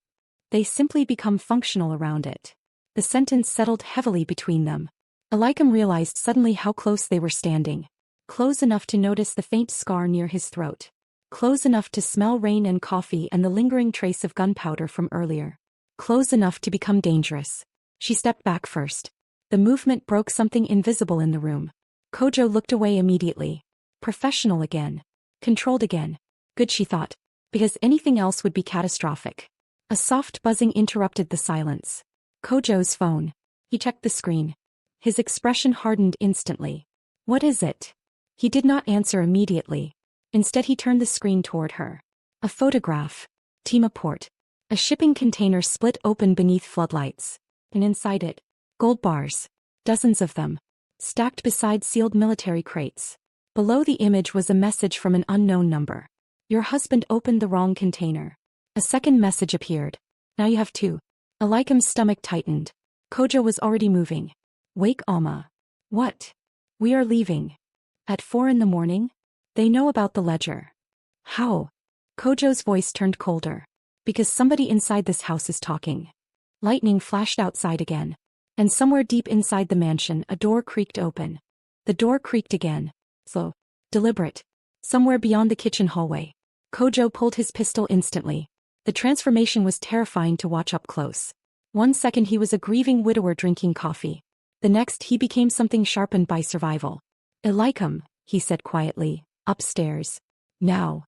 They simply become functional around it. The sentence settled heavily between them. Elikem realized suddenly how close they were standing. Close enough to notice the faint scar near his throat. Close enough to smell rain and coffee and the lingering trace of gunpowder from earlier. Close enough to become dangerous. She stepped back first. The movement broke something invisible in the room. Kojo looked away immediately. Professional again. Controlled again. Good, she thought. Because anything else would be catastrophic. A soft buzzing interrupted the silence. Kojo's phone. He checked the screen. His expression hardened instantly. What is it? He did not answer immediately. Instead he turned the screen toward her. A photograph. Tima Port. A shipping container split open beneath floodlights. And inside it, gold bars. Dozens of them. Stacked beside sealed military crates. Below the image was a message from an unknown number. Your husband opened the wrong container. A second message appeared. Now you have 2. Elikem's stomach tightened. Kojo was already moving. Wake Alma. What? We are leaving. At 4 in the morning? They know about the ledger. How? Kojo's voice turned colder. Because somebody inside this house is talking. Lightning flashed outside again. And somewhere deep inside the mansion a door creaked open. The door creaked again. Slow. Deliberate. Somewhere beyond the kitchen hallway. Kojo pulled his pistol instantly. The transformation was terrifying to watch up close. 1 second he was a grieving widower drinking coffee. The next he became something sharpened by survival. Elikem, he said quietly, upstairs. Now.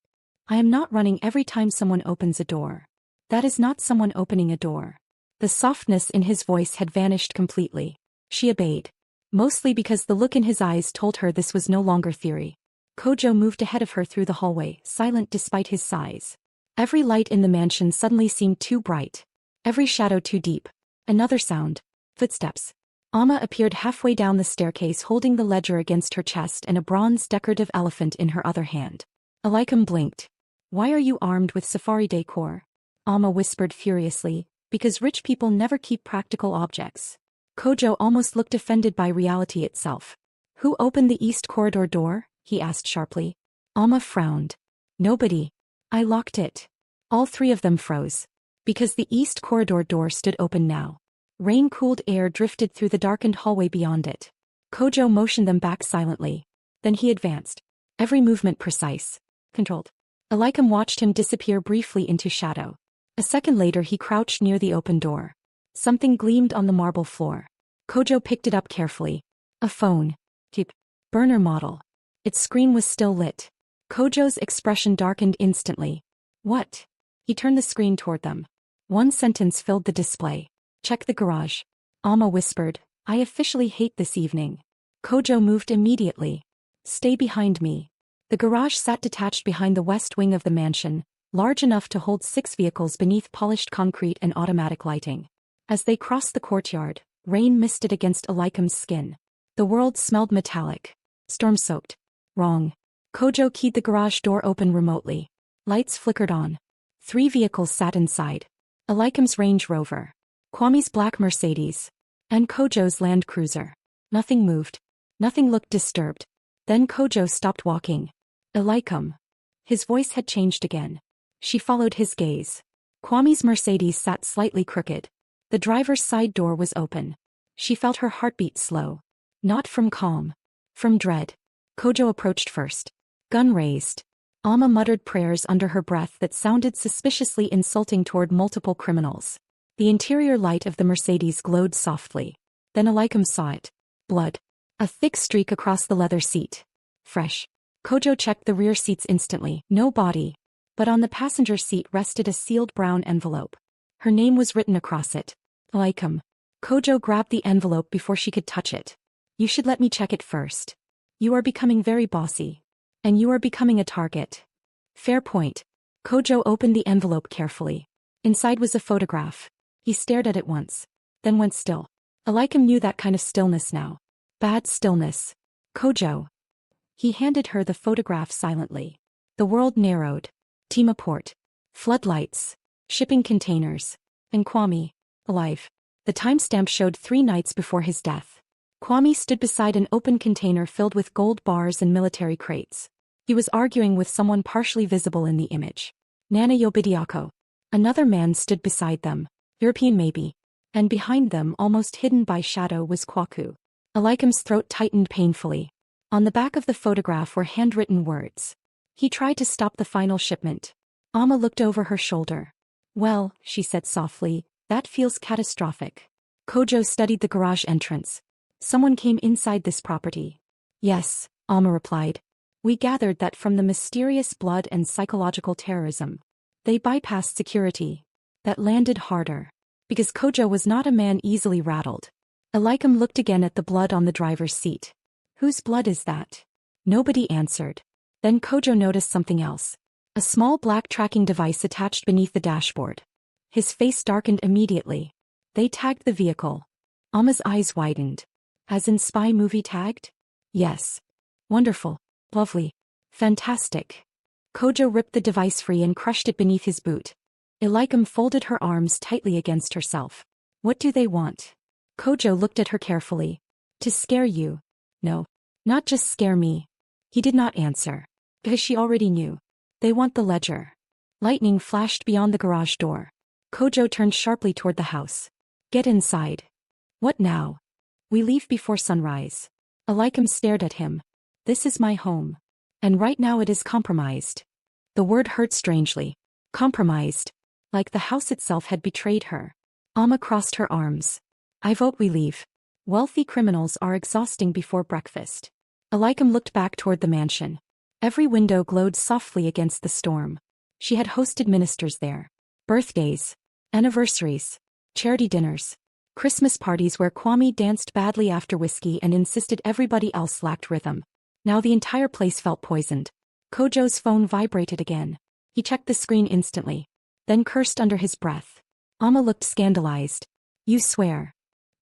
I am not running every time someone opens a door. That is not someone opening a door. The softness in his voice had vanished completely. She obeyed. Mostly because the look in his eyes told her this was no longer theory. Kojo moved ahead of her through the hallway, silent despite his size. Every light in the mansion suddenly seemed too bright. Every shadow too deep. Another sound. Footsteps. Alma appeared halfway down the staircase holding the ledger against her chest and a bronze decorative elephant in her other hand. Elikem blinked. Why are you armed with safari decor? Alma whispered furiously. Because rich people never keep practical objects. Kojo almost looked offended by reality itself. Who opened the east corridor door? He asked sharply. Alma frowned. Nobody. I locked it. All 3 of them froze. Because the east corridor door stood open now. Rain-cooled air drifted through the darkened hallway beyond it. Kojo motioned them back silently. Then he advanced. Every movement precise. Controlled. Elikem watched him disappear briefly into shadow. A second later he crouched near the open door. Something gleamed on the marble floor. Kojo picked it up carefully. A phone. Type. Burner model. Its screen was still lit. Kojo's expression darkened instantly. What? He turned the screen toward them. One sentence filled the display. Check the garage. Alma whispered, I officially hate this evening. Kojo moved immediately. Stay behind me. The garage sat detached behind the west wing of the mansion, large enough to hold 6 vehicles beneath polished concrete and automatic lighting. As they crossed the courtyard, rain misted against Elikem's skin. The world smelled metallic. Storm-soaked. Wrong. Kojo keyed the garage door open remotely. Lights flickered on. 3 vehicles sat inside. Elikem's Range Rover. Kwame's black Mercedes. And Kojo's Land Cruiser. Nothing moved. Nothing looked disturbed. Then Kojo stopped walking. Elikem. His voice had changed again. She followed his gaze. Kwame's Mercedes sat slightly crooked. The driver's side door was open. She felt her heartbeat slow. Not from calm. From dread. Kojo approached first. Gun raised. Alma muttered prayers under her breath that sounded suspiciously insulting toward multiple criminals. The interior light of the Mercedes glowed softly. Then Elikem saw it. Blood. A thick streak across the leather seat. Fresh. Kojo checked the rear seats instantly. No body. But on the passenger seat rested a sealed brown envelope. Her name was written across it. Elikem. Kojo grabbed the envelope before she could touch it. You should let me check it first. You are becoming very bossy. And you are becoming a target. Fair point. Kojo opened the envelope carefully. Inside was a photograph. He stared at it once. Then went still. Elikem knew that kind of stillness now. Bad stillness. Kojo. He handed her the photograph silently. The world narrowed. Tima port. Floodlights. Shipping containers. And Kwame. Alive. The timestamp showed 3 nights before his death. Kwame stood beside an open container filled with gold bars and military crates. He was arguing with someone partially visible in the image. Nana Yobidiako. Another man stood beside them. European maybe. And behind them, almost hidden by shadow, was Kwaku. Elikem's throat tightened painfully. On the back of the photograph were handwritten words. He tried to stop the final shipment. Alma looked over her shoulder. Well, she said softly, that feels catastrophic. Kojo studied the garage entrance. Someone came inside this property. Yes, Alma replied. We gathered that from the mysterious blood and psychological terrorism. They bypassed security. That landed harder. Because Kojo was not a man easily rattled. Elikem looked again at the blood on the driver's seat. Whose blood is that? Nobody answered. Then Kojo noticed something else. A small black tracking device attached beneath the dashboard. His face darkened immediately. They tagged the vehicle. Alma's eyes widened. As in spy movie tagged? Yes. Wonderful. Lovely. Fantastic. Kojo ripped the device free and crushed it beneath his boot. Elikem folded her arms tightly against herself. What do they want? Kojo looked at her carefully. To scare you. No. Not just scare me. He did not answer. Because she already knew. They want the ledger. Lightning flashed beyond the garage door. Kojo turned sharply toward the house. Get inside. What now? We leave before sunrise. Elikem stared at him. This is my home. And right now it is compromised. The word hurt strangely. Compromised. Like the house itself had betrayed her. Alma crossed her arms. I vote we leave. Wealthy criminals are exhausting before breakfast. Elikem looked back toward the mansion. Every window glowed softly against the storm. She had hosted ministers there. Birthdays. Anniversaries. Charity dinners. Christmas parties where Kwame danced badly after whiskey and insisted everybody else lacked rhythm. Now the entire place felt poisoned. Kojo's phone vibrated again. He checked the screen instantly. Then cursed under his breath. Alma looked scandalized. You swear.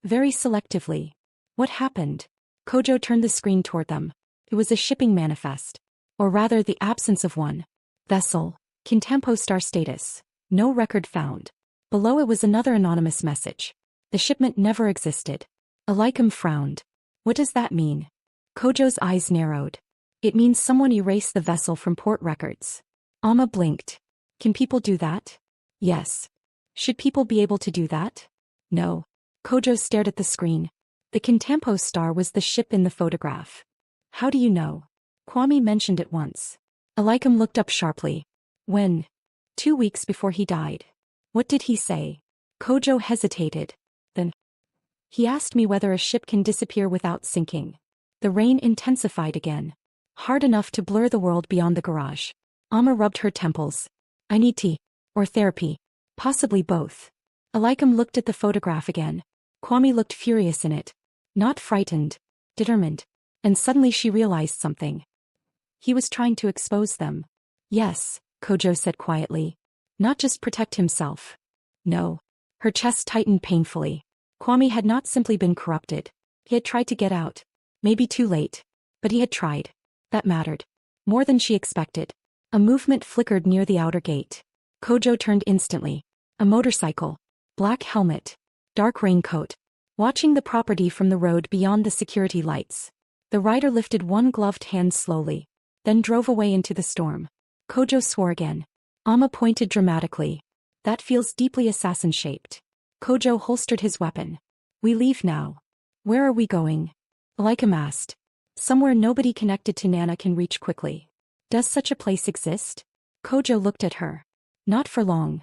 Very selectively. What happened? Kojo turned the screen toward them. It was a shipping manifest. Or rather the absence of one. Vessel. Contempo star status. No record found. Below it was another anonymous message. The shipment never existed. Elikem frowned. What does that mean? Kojo's eyes narrowed. It means someone erased the vessel from port records. Alma blinked. Can people do that? Yes. Should people be able to do that? No. Kojo stared at the screen. The Contempo star was the ship in the photograph. How do you know? Kwame mentioned it once. Elikem looked up sharply. When? 2 weeks before he died. What did he say? Kojo hesitated. Then. He asked me whether a ship can disappear without sinking. The rain intensified again. Hard enough to blur the world beyond the garage. Amma rubbed her temples. I need tea. Or therapy. Possibly both. Elikem looked at the photograph again. Kwame looked furious in it. Not frightened. Determined. And suddenly she realized something. He was trying to expose them. Yes, Kojo said quietly. Not just protect himself. No. Her chest tightened painfully. Kwame had not simply been corrupted. He had tried to get out. Maybe too late. But he had tried. That mattered. More than she expected. A movement flickered near the outer gate. Kojo turned instantly. A motorcycle. Black helmet. Dark raincoat. Watching the property from the road beyond the security lights. The rider lifted one gloved hand slowly. Then drove away into the storm. Kojo swore again. Amma pointed dramatically. That feels deeply assassin-shaped. Kojo holstered his weapon. We leave now. Where are we going? Elikem asked. Somewhere nobody connected to Nana can reach quickly. Does such a place exist? Kojo looked at her. Not for long.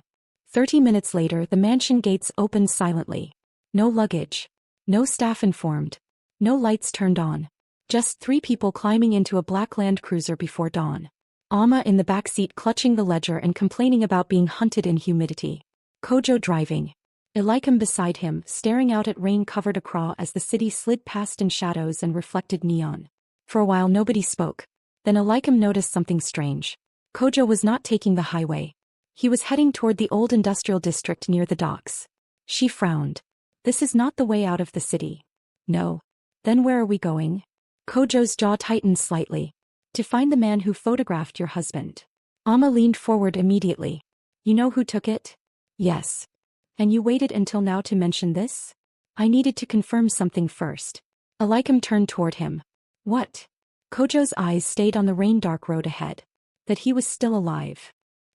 30 minutes later the mansion gates opened silently. No luggage. No staff informed. No lights turned on. Just 3 people climbing into a black Land Cruiser before dawn. Amma in the back seat clutching the ledger and complaining about being hunted in humidity. Kojo driving. Elikem beside him, staring out at rain-covered Accra as the city slid past in shadows and reflected neon. For a while nobody spoke. Then Elikem noticed something strange. Kojo was not taking the highway. He was heading toward the old industrial district near the docks. She frowned. This is not the way out of the city. No. Then where are we going? Kojo's jaw tightened slightly. To find the man who photographed your husband. Amma leaned forward immediately. You know who took it? Yes. And you waited until now to mention this? I needed to confirm something first. Elikem turned toward him. What? Kojo's eyes stayed on the rain-dark road ahead. That he was still alive.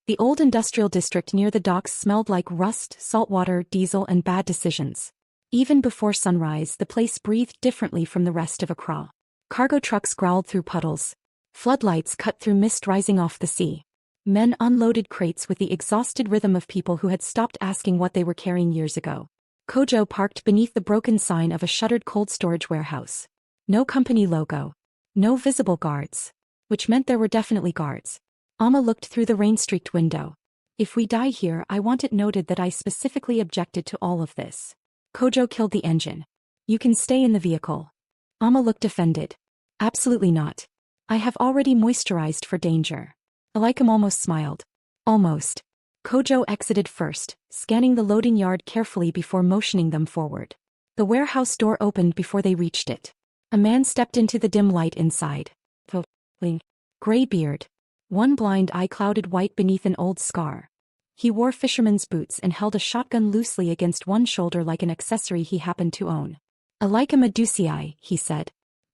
The old industrial district near the docks smelled like rust, saltwater, diesel, and bad decisions. Even before sunrise, the place breathed differently from the rest of Accra. Cargo trucks growled through puddles. Floodlights cut through mist rising off the sea. Men unloaded crates with the exhausted rhythm of people who had stopped asking what they were carrying years ago. Kojo parked beneath the broken sign of a shuttered cold storage warehouse. No company logo. No visible guards. Which meant there were definitely guards. Amma looked through the rain-streaked window. If we die here, I want it noted that I specifically objected to all of this. Kojo killed the engine. You can stay in the vehicle. Amma looked offended. Absolutely not. I have already moisturized for danger. Elikem almost smiled. Almost. Kojo exited first, scanning the loading yard carefully before motioning them forward. The warehouse door opened before they reached it. A man stepped into the dim light inside. Gray beard. One blind eye clouded white beneath an old scar. He wore fisherman's boots and held a shotgun loosely against one shoulder like an accessory he happened to own. Elikem Adusei, he said.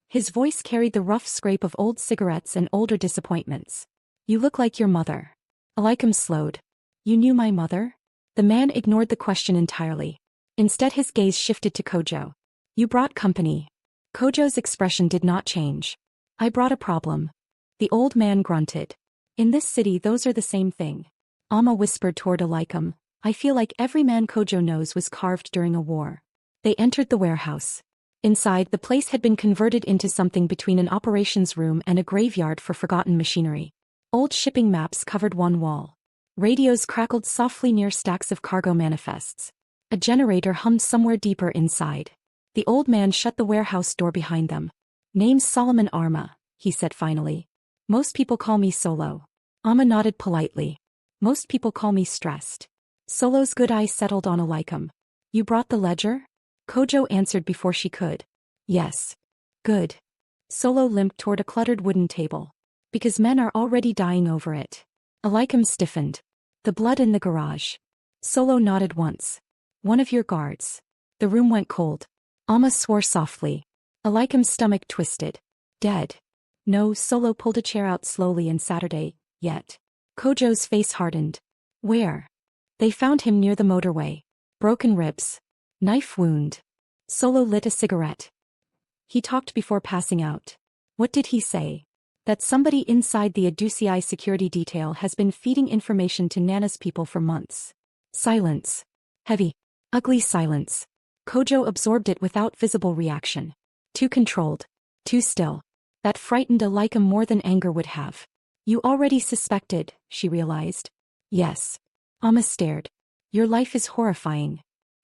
His voice carried the rough scrape of old cigarettes and older disappointments. You look like your mother. Elikem slowed. You knew my mother? The man ignored the question entirely. Instead his gaze shifted to Kojo. You brought company. Kojo's expression did not change. I brought a problem. The old man grunted. In this city those are the same thing. Amma whispered toward Elikem. I feel like every man Kojo knows was carved during a war. They entered the warehouse. Inside, the place had been converted into something between an operations room and a graveyard for forgotten machinery. Old shipping maps covered one wall. Radios crackled softly near stacks of cargo manifests. A generator hummed somewhere deeper inside. The old man shut the warehouse door behind them. Name's Solomon Arma, he said finally. Most people call me Solo. Amma nodded politely. Most people call me stressed. Solo's good eyes settled on Elikem. You brought the ledger? Kojo answered before she could. Yes. Good. Solo limped toward a cluttered wooden table. Because men are already dying over it. Elikem stiffened. The blood in the garage. Solo nodded once. One of your guards. The room went cold. Amma swore softly. Elikem's stomach twisted. Dead. No, Solo pulled a chair out slowly and Saturday, yet. Kojo's face hardened. Where? They found him near the motorway. Broken ribs. Knife wound. Solo lit a cigarette. He talked before passing out. What did he say? That somebody inside the Adusei security detail has been feeding information to Nana's people for months. Silence. Heavy, ugly silence. Kojo absorbed it without visible reaction. Too controlled. Too still. That frightened Elikem more than anger would have. You already suspected, she realized. Yes. Amma stared. Your life is horrifying.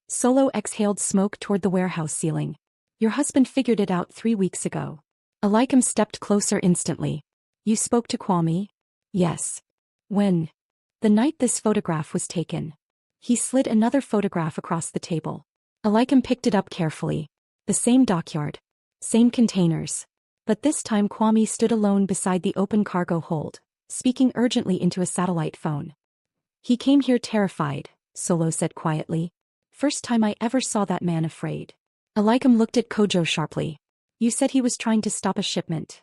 Solo exhaled smoke toward the warehouse ceiling. Your husband figured it out 3 weeks ago. Elikem stepped closer instantly. You spoke to Kwame? Yes. When? The night this photograph was taken. He slid another photograph across the table. Elikem picked it up carefully. The same dockyard. Same containers. But this time Kwame stood alone beside the open cargo hold, speaking urgently into a satellite phone. He came here terrified, Solo said quietly. First time I ever saw that man afraid. Elikem looked at Kojo sharply. You said he was trying to stop a shipment.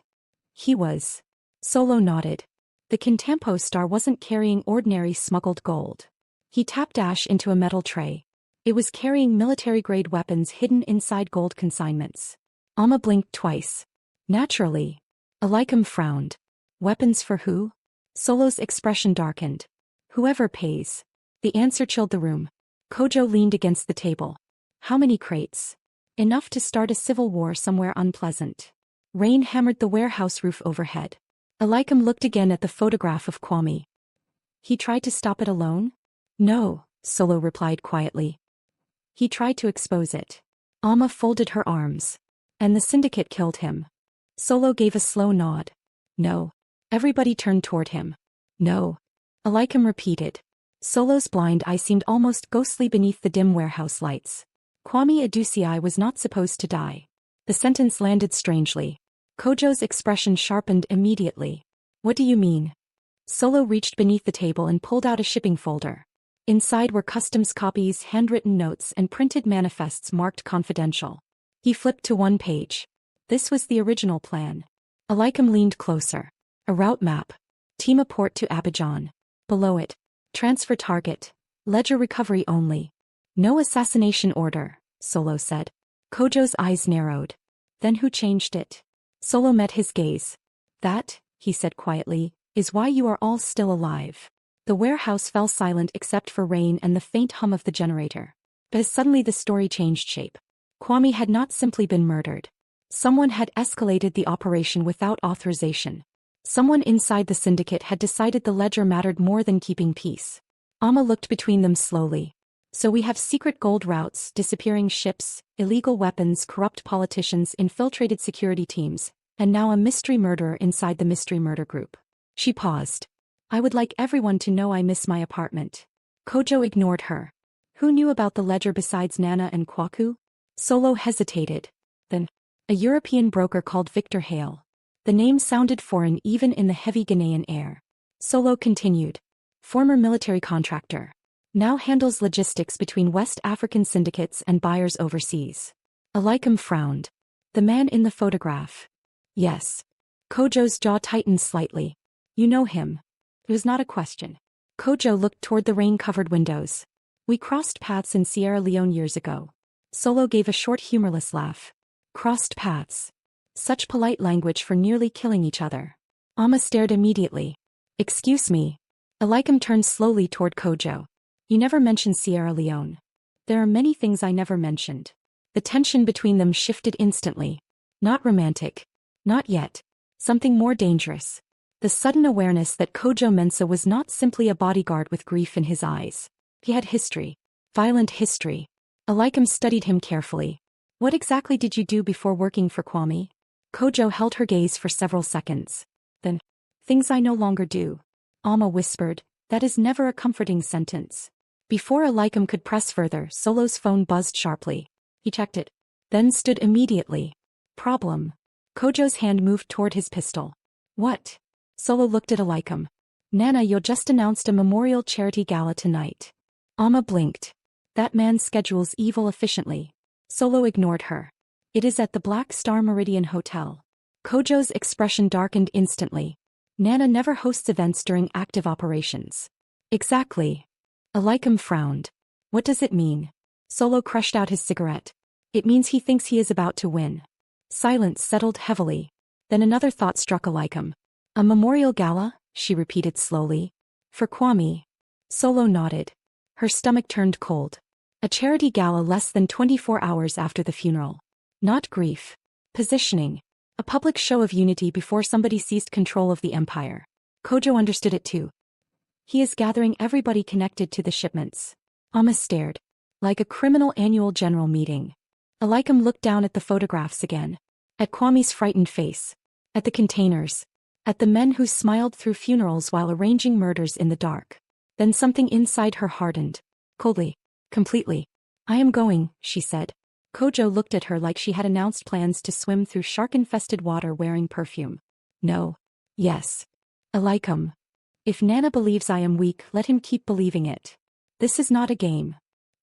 He was. Solo nodded. The Contempo star wasn't carrying ordinary smuggled gold. He tapped ash into a metal tray. It was carrying military-grade weapons hidden inside gold consignments. Amma blinked twice. Naturally. Elikem frowned. Weapons for who? Solo's expression darkened. Whoever pays. The answer chilled the room. Kojo leaned against the table. How many crates? Enough to start a civil war somewhere unpleasant. Rain hammered the warehouse roof overhead. Elikem looked again at the photograph of Kwame. He tried to stop it alone? No, Solo replied quietly. He tried to expose it. Amma folded her arms. And the syndicate killed him. Solo gave a slow nod. No. Everybody turned toward him. No. Elikem repeated. Solo's blind eye seemed almost ghostly beneath the dim warehouse lights. Kwame Adusei was not supposed to die. The sentence landed strangely. Kojo's expression sharpened immediately. What do you mean? Solo reached beneath the table and pulled out a shipping folder. Inside were customs copies, handwritten notes, and printed manifests marked confidential. He flipped to one page. This was the original plan. Elikem leaned closer. A route map. Tima port to Abidjan. Below it. Transfer target. Ledger recovery only. No assassination order, Solo said. Kojo's eyes narrowed. Then who changed it? Solo met his gaze. That, he said quietly, is why you are all still alive. The warehouse fell silent except for rain and the faint hum of the generator. But suddenly the story changed shape. Kwame had not simply been murdered. Someone had escalated the operation without authorization. Someone inside the syndicate had decided the ledger mattered more than keeping peace. Amma looked between them slowly. So we have secret gold routes, disappearing ships, illegal weapons, corrupt politicians, infiltrated security teams, and now a mystery murderer inside the mystery murder group. She paused. I would like everyone to know I miss my apartment. Kojo ignored her. Who knew about the ledger besides Nana and Kwaku? Solo hesitated. Then, a European broker called Victor Hale. The name sounded foreign even in the heavy Ghanaian air. Solo continued. Former military contractor. Now handles logistics between West African syndicates and buyers overseas. Elikem frowned. The man in the photograph. Yes. Kojo's jaw tightened slightly. You know him. It was not a question. Kojo looked toward the rain-covered windows. We crossed paths in Sierra Leone years ago. Solo gave a short humorless laugh. Crossed paths. Such polite language for nearly killing each other. Amma stared immediately. Excuse me. Elikem turned slowly toward Kojo. You never mentioned Sierra Leone. There are many things I never mentioned. The tension between them shifted instantly. Not romantic. Not yet. Something more dangerous. The sudden awareness that Kojo Mensah was not simply a bodyguard with grief in his eyes. He had history. Violent history. Elikem studied him carefully. What exactly did you do before working for Kwame? Kojo held her gaze for several seconds. Then, things I no longer do. Amma whispered, that is never a comforting sentence. Before Elikem could press further, Solo's phone buzzed sharply. He checked it. Then stood immediately. Problem. Kojo's hand moved toward his pistol. What? Solo looked at Elikem. Nana, you just announced a memorial charity gala tonight. Amma blinked. That man schedules evil efficiently. Solo ignored her. It is at the Black Star Meridian Hotel. Kojo's expression darkened instantly. Nana never hosts events during active operations. Exactly. Elikem frowned. What does it mean? Solo crushed out his cigarette. It means he thinks he is about to win. Silence settled heavily. Then another thought struck Elikem. A memorial gala, she repeated slowly. For Kwame. Solo nodded. Her stomach turned cold. A charity gala less than 24 hours after the funeral. Not grief. Positioning. A public show of unity before somebody seized control of the empire. Kojo understood it too. He is gathering everybody connected to the shipments. Amma stared. Like a criminal annual general meeting. Elikem looked down at the photographs again. At Kwame's frightened face. At the containers. At the men who smiled through funerals while arranging murders in the dark. Then something inside her hardened. Coldly. Completely. I am going, she said. Kojo looked at her like she had announced plans to swim through shark-infested water wearing perfume. No. Yes. Elikem. If Nana believes I am weak, let him keep believing it. This is not a game.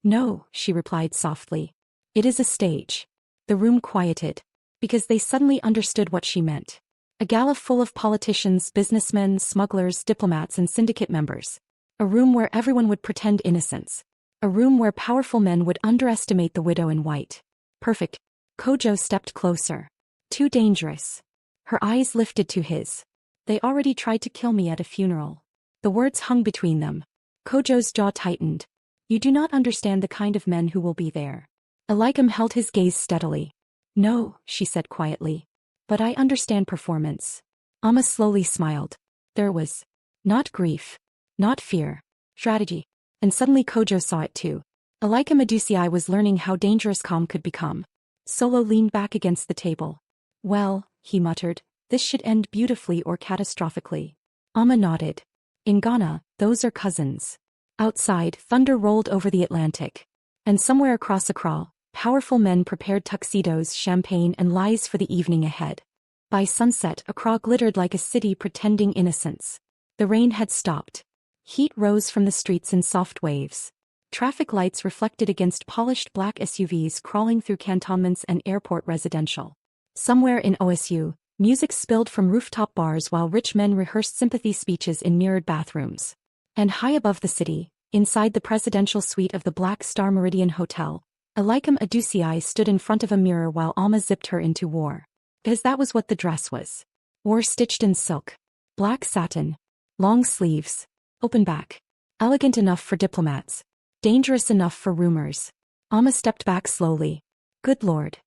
No, she replied softly. It is a stage. The room quieted. Because they suddenly understood what she meant. A gala full of politicians, businessmen, smugglers, diplomats and syndicate members. A room where everyone would pretend innocence. A room where powerful men would underestimate the widow in white. Perfect. Kojo stepped closer. Too dangerous. Her eyes lifted to his. They already tried to kill me at a funeral. The words hung between them. Kojo's jaw tightened. You do not understand the kind of men who will be there. Elikem held his gaze steadily. No, she said quietly. But I understand performance. Amma slowly smiled. There was not grief. Not fear. Strategy. And suddenly Kojo saw it too. Elikem Adusei was learning how dangerous calm could become. Solo leaned back against the table. Well, he muttered, this should end beautifully or catastrophically. Amma nodded. In Ghana, those are cousins. Outside, thunder rolled over the Atlantic. And somewhere across Accra, powerful men prepared tuxedos, champagne and lies for the evening ahead. By sunset, Accra glittered like a city pretending innocence. The rain had stopped. Heat rose from the streets in soft waves. Traffic lights reflected against polished black SUVs crawling through cantonments and airport residential. Somewhere in OSU, music spilled from rooftop bars while rich men rehearsed sympathy speeches in mirrored bathrooms. And high above the city, inside the presidential suite of the Black Star Meridian Hotel, Elikem Adusei stood in front of a mirror while Alma zipped her into war. Because that was what the dress was. War stitched in silk. Black satin. Long sleeves. Open back. Elegant enough for diplomats. Dangerous enough for rumors. Alma stepped back slowly. Good Lord.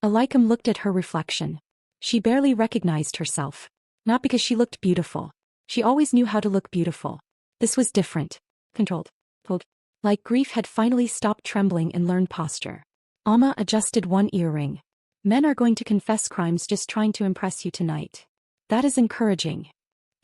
Elikem looked at her reflection. She barely recognized herself. Not because she looked beautiful. She always knew how to look beautiful. This was different. Controlled. Pulled. Like grief had finally stopped trembling and learned posture. Alma adjusted one earring. Men are going to confess crimes just trying to impress you tonight. That is encouraging.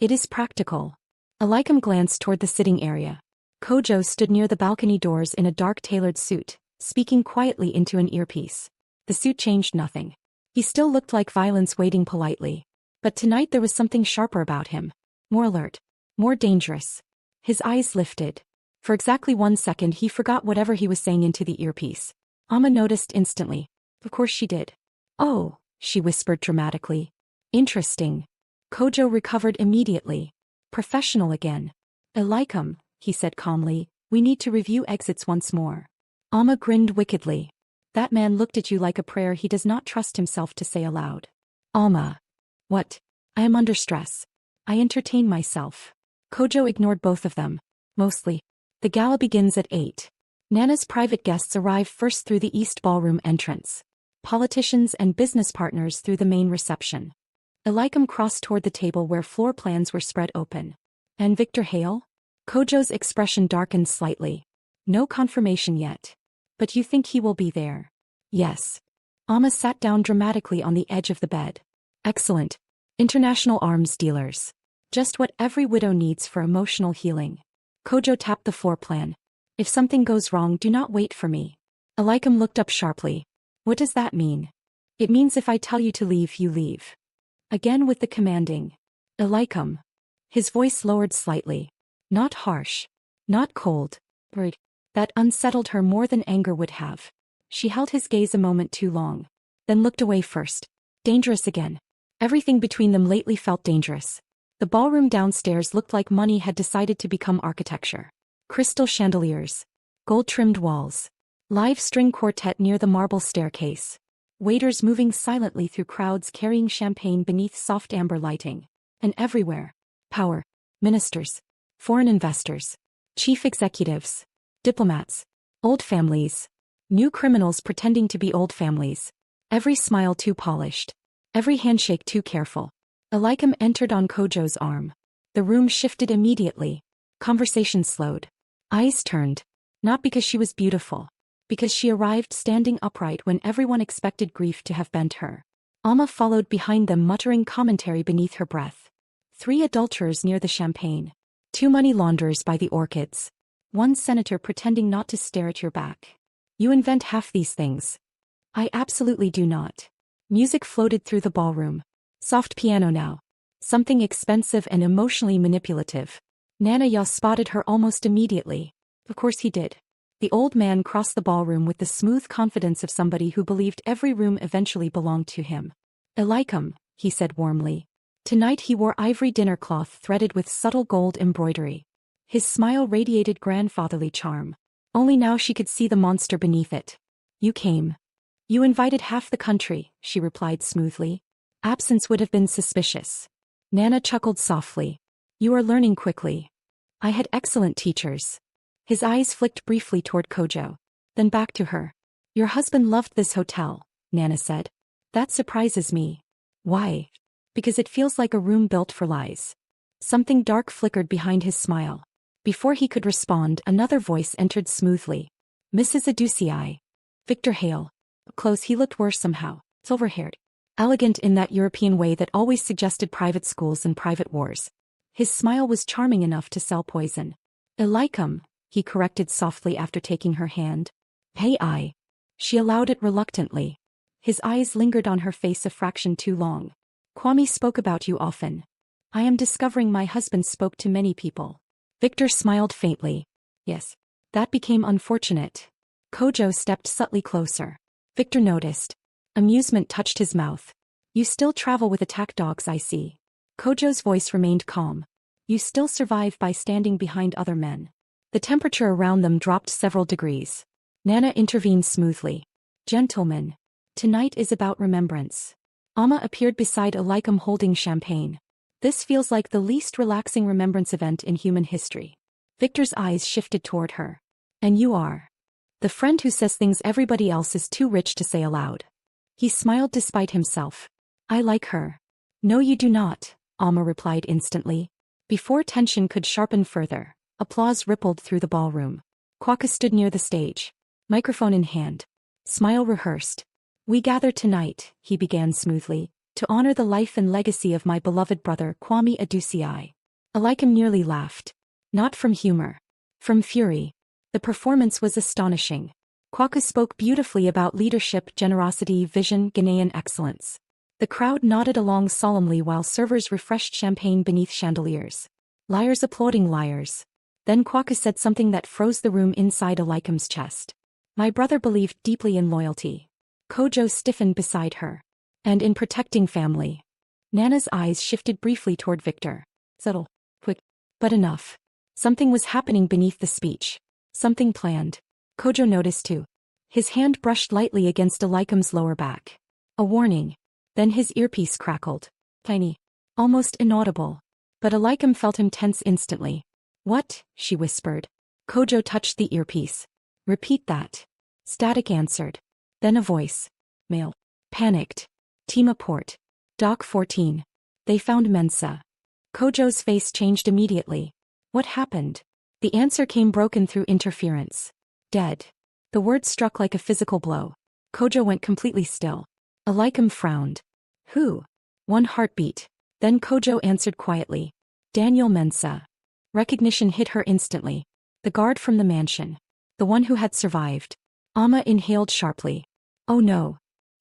It is practical. Elikem glanced toward the sitting area. Kojo stood near the balcony doors in a dark tailored suit, speaking quietly into an earpiece. The suit changed nothing. He still looked like violence waiting politely. But tonight there was something sharper about him. More alert. More dangerous. His eyes lifted. For exactly 1 second he forgot whatever he was saying into the earpiece. Amma noticed instantly. Of course she did. Oh, she whispered dramatically. Interesting. Kojo recovered immediately. Professional again. Elikem, he said calmly, we need to review exits once more. Amma grinned wickedly. That man looked at you like a prayer he does not trust himself to say aloud. Alma. What? I am under stress. I entertain myself. Kojo ignored both of them. Mostly. The gala begins at 8. Nana's private guests arrive first through the East Ballroom entrance. Politicians and business partners through the main reception. Elikem crossed toward the table where floor plans were spread open. And Victor Hale? Kojo's expression darkened slightly. No confirmation yet. But you think he will be there? Yes. Amma sat down dramatically on the edge of the bed. Excellent. International arms dealers. Just what every widow needs for emotional healing. Kojo tapped the floor plan. If something goes wrong, do not wait for me. Elikem looked up sharply. What does that mean? It means if I tell you to leave, you leave. Again with the commanding. Elikem. His voice lowered slightly. Not harsh. Not cold. But that unsettled her more than anger would have. She held his gaze a moment too long. Then looked away first. Dangerous again. Everything between them lately felt dangerous. The ballroom downstairs looked like money had decided to become architecture. Crystal chandeliers. Gold-trimmed walls. Live string quartet near the marble staircase. Waiters moving silently through crowds carrying champagne beneath soft amber lighting. And everywhere. Power. Ministers. Foreign investors. Chief executives. Diplomats. Old families. New criminals pretending to be old families. Every smile too polished. Every handshake too careful. Elikem entered on Kojo's arm. The room shifted immediately. Conversation slowed. Eyes turned. Not because she was beautiful. Because she arrived standing upright when everyone expected grief to have bent her. Alma followed behind them, muttering commentary beneath her breath. 3 adulterers near the champagne. 2 money launderers by the orchids. 1 senator pretending not to stare at your back. You invent half these things. I absolutely do not. Music floated through the ballroom. Soft piano now. Something expensive and emotionally manipulative. Nana Ya spotted her almost immediately. Of course he did. The old man crossed the ballroom with the smooth confidence of somebody who believed every room eventually belonged to him. Elikem, he said warmly. Tonight he wore ivory dinner cloth threaded with subtle gold embroidery. His smile radiated grandfatherly charm. Only now she could see the monster beneath it. You came. You invited half the country, she replied smoothly. Absence would have been suspicious. Nana chuckled softly. You are learning quickly. I had excellent teachers. His eyes flicked briefly toward Kojo. Then back to her. Your husband loved this hotel, Nana said. That surprises me. Why? Because it feels like a room built for lies. Something dark flickered behind his smile. Before he could respond, another voice entered smoothly. Mrs. Adusei. Victor Hale. Up close he looked worse somehow, silver-haired. Elegant in that European way that always suggested private schools and private wars. His smile was charming enough to sell poison. Elikem, he corrected softly after taking her hand. Hey I. She allowed it reluctantly. His eyes lingered on her face a fraction too long. Kwame spoke about you often. I am discovering my husband spoke to many people. Victor smiled faintly. Yes. That became unfortunate. Kojo stepped subtly closer. Victor noticed. Amusement touched his mouth. You still travel with attack dogs, I see. Kojo's voice remained calm. You still survive by standing behind other men. The temperature around them dropped several degrees. Nana intervened smoothly. Gentlemen. Tonight is about remembrance. Amma appeared beside Elikem holding champagne. This feels like the least relaxing remembrance event in human history. Victor's eyes shifted toward her. And you are. The friend who says things everybody else is too rich to say aloud. He smiled despite himself. I like her. No you do not, Alma replied instantly. Before tension could sharpen further, applause rippled through the ballroom. Kwaka stood near the stage, microphone in hand. Smile rehearsed. We gather tonight, he began smoothly, to honor the life and legacy of my beloved brother Kwame Adusei. Elikem nearly laughed. Not from humor. From fury. The performance was astonishing. Kwaka spoke beautifully about leadership, generosity, vision, Ghanaian excellence. The crowd nodded along solemnly while servers refreshed champagne beneath chandeliers. Liars applauding liars. Then Kwaka said something that froze the room inside Elikem's chest. My brother believed deeply in loyalty. Kojo stiffened beside her. And in protecting family. Nana's eyes shifted briefly toward Victor. Subtle. Quick. But enough. Something was happening beneath the speech. Something planned. Kojo noticed too. His hand brushed lightly against Elikem's lower back. A warning. Then his earpiece crackled. Tiny. Almost inaudible. But Elikem felt him tense instantly. What? She whispered. Kojo touched the earpiece. Repeat that. Static answered. Then a voice. Male. Panicked. Tima Port. Dock 14. They found Mensah. Kojo's face changed immediately. What happened? The answer came broken through interference. Dead. The word struck like a physical blow. Kojo went completely still. Elikem frowned. Who? One heartbeat. Then Kojo answered quietly. Daniel Mensah. Recognition hit her instantly. The guard from the mansion. The one who had survived. Amma inhaled sharply. Oh no.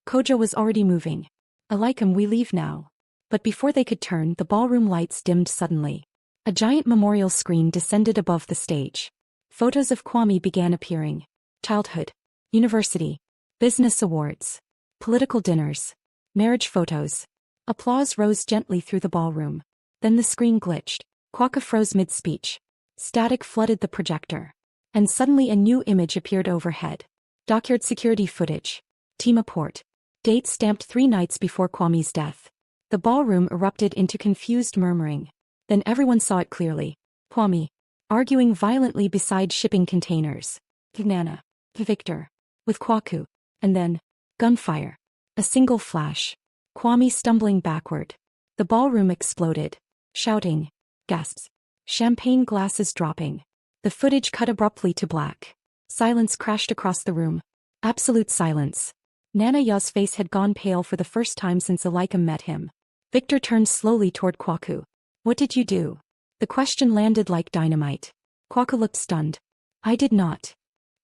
Kojo was already moving. Elikem, we leave now. But before they could turn, the ballroom lights dimmed suddenly. A giant memorial screen descended above the stage. Photos of Kwame began appearing. Childhood. University. Business awards. Political dinners. Marriage photos. Applause rose gently through the ballroom. Then the screen glitched. Kwaka froze mid-speech. Static flooded the projector. And suddenly a new image appeared overhead. Dockyard security footage. Tima Port. Date stamped 3 nights before Kwame's death. The ballroom erupted into confused murmuring. Then everyone saw it clearly. Kwame. Arguing violently beside shipping containers. Nana. Victor. With Kwaku. And then. Gunfire. A single flash. Kwame stumbling backward. The ballroom exploded. Shouting. Gasps. Champagne glasses dropping. The footage cut abruptly to black. Silence crashed across the room. Absolute silence. Nana Ya's face had gone pale for the first time since Elikem met him. Victor turned slowly toward Kwaku. What did you do? The question landed like dynamite. Kwaku looked stunned. I did not.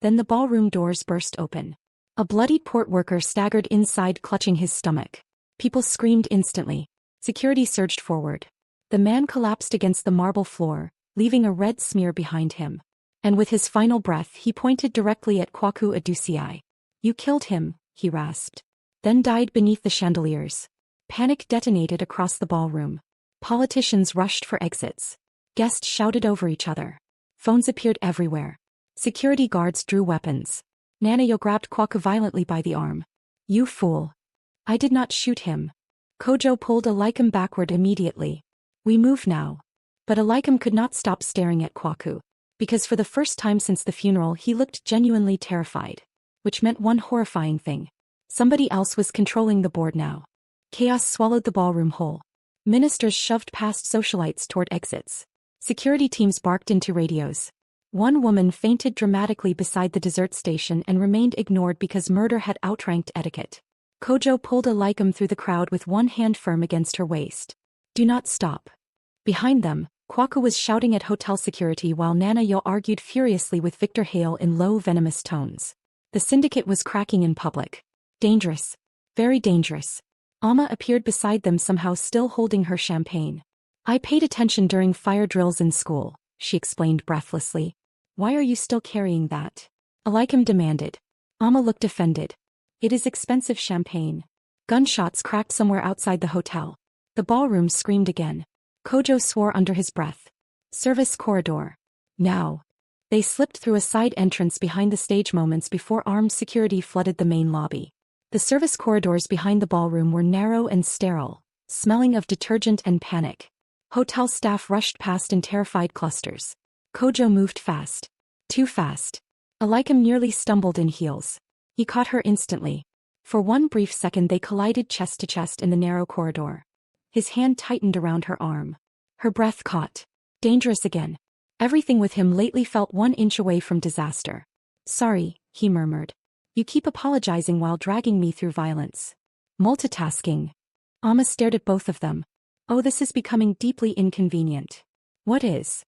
Then the ballroom doors burst open. A bloodied port worker staggered inside, clutching his stomach. People screamed instantly. Security surged forward. The man collapsed against the marble floor, leaving a red smear behind him. And with his final breath he pointed directly at Kojo Adusei. You killed him, he rasped. Then died beneath the chandeliers. Panic detonated across the ballroom. Politicians rushed for exits. Guests shouted over each other. Phones appeared everywhere. Security guards drew weapons. Nanayo grabbed Kwaku violently by the arm. You fool. I did not shoot him. Kojo pulled Elikem backward immediately. We move now. But Elikem could not stop staring at Kwaku, because for the first time since the funeral he looked genuinely terrified. Which meant one horrifying thing. Somebody else was controlling the board now. Chaos swallowed the ballroom whole. Ministers shoved past socialites toward exits. Security teams barked into radios. One woman fainted dramatically beside the dessert station and remained ignored because murder had outranked etiquette. Kojo pulled Elikem through the crowd with one hand firm against her waist. Do not stop. Behind them, Kwaku was shouting at hotel security while Nanayo argued furiously with Victor Hale in low, venomous tones. The syndicate was cracking in public. Dangerous. Very dangerous. Amma appeared beside them, somehow still holding her champagne. I paid attention during fire drills in school, she explained breathlessly. Why are you still carrying that? Elikem demanded. Amma looked offended. It is expensive champagne. Gunshots cracked somewhere outside the hotel. The ballroom screamed again. Kojo swore under his breath. Service corridor. Now. They slipped through a side entrance behind the stage moments before armed security flooded the main lobby. The service corridors behind the ballroom were narrow and sterile, smelling of detergent and panic. Hotel staff rushed past in terrified clusters. Kojo moved fast. Too fast. Elikem nearly stumbled in heels. He caught her instantly. For one brief second they collided chest to chest in the narrow corridor. His hand tightened around her arm. Her breath caught. Dangerous again. Everything with him lately felt 1 inch away from disaster. Sorry, he murmured. You keep apologizing while dragging me through violence. Multitasking. Amma stared at both of them. Oh, this is becoming deeply inconvenient. What is?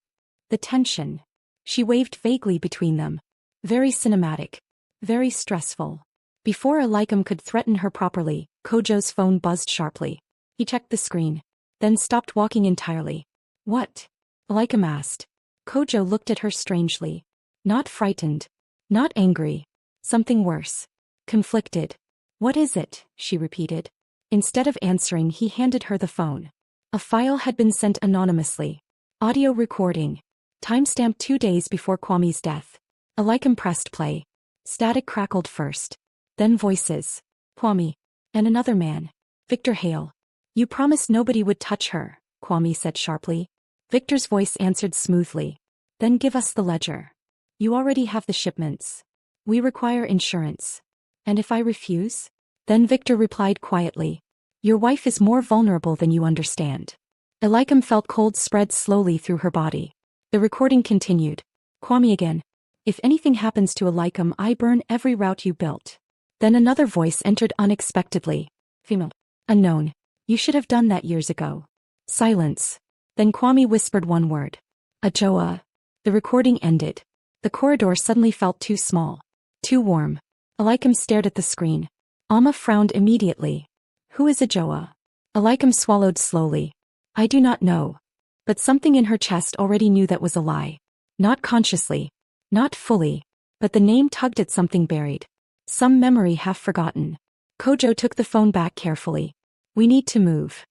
The tension. She waved vaguely between them. Very cinematic. Very stressful. Before Elikem could threaten her properly, Kojo's phone buzzed sharply. He checked the screen. Then stopped walking entirely. What? Elikem asked. Kojo looked at her strangely. Not frightened. Not angry. Something worse. Conflicted. What is it? She repeated. Instead of answering, he handed her the phone. A file had been sent anonymously. Audio recording. Timestamped 2 days before Kwame's death. Elikem pressed play. Static crackled first. Then voices. Kwame. And another man. Victor Hale. You promised nobody would touch her, Kwame said sharply. Victor's voice answered smoothly. Then give us the ledger. You already have the shipments. We require insurance. And if I refuse? Then Victor replied quietly. Your wife is more vulnerable than you understand. Elikem felt cold spread slowly through her body. The recording continued. Kwame again. If anything happens to Elikem, I burn every route you built. Then another voice entered unexpectedly. Female. Unknown. You should have done that years ago. Silence. Then Kwame whispered one word. Ajoa. The recording ended. The corridor suddenly felt too small. Too warm. Elikem stared at the screen. Amma frowned immediately. Who is Ajoa? Elikem swallowed slowly. I do not know. But something in her chest already knew that was a lie. Not consciously. Not fully. But the name tugged at something buried. Some memory half forgotten. Kojo took the phone back carefully. We need to move.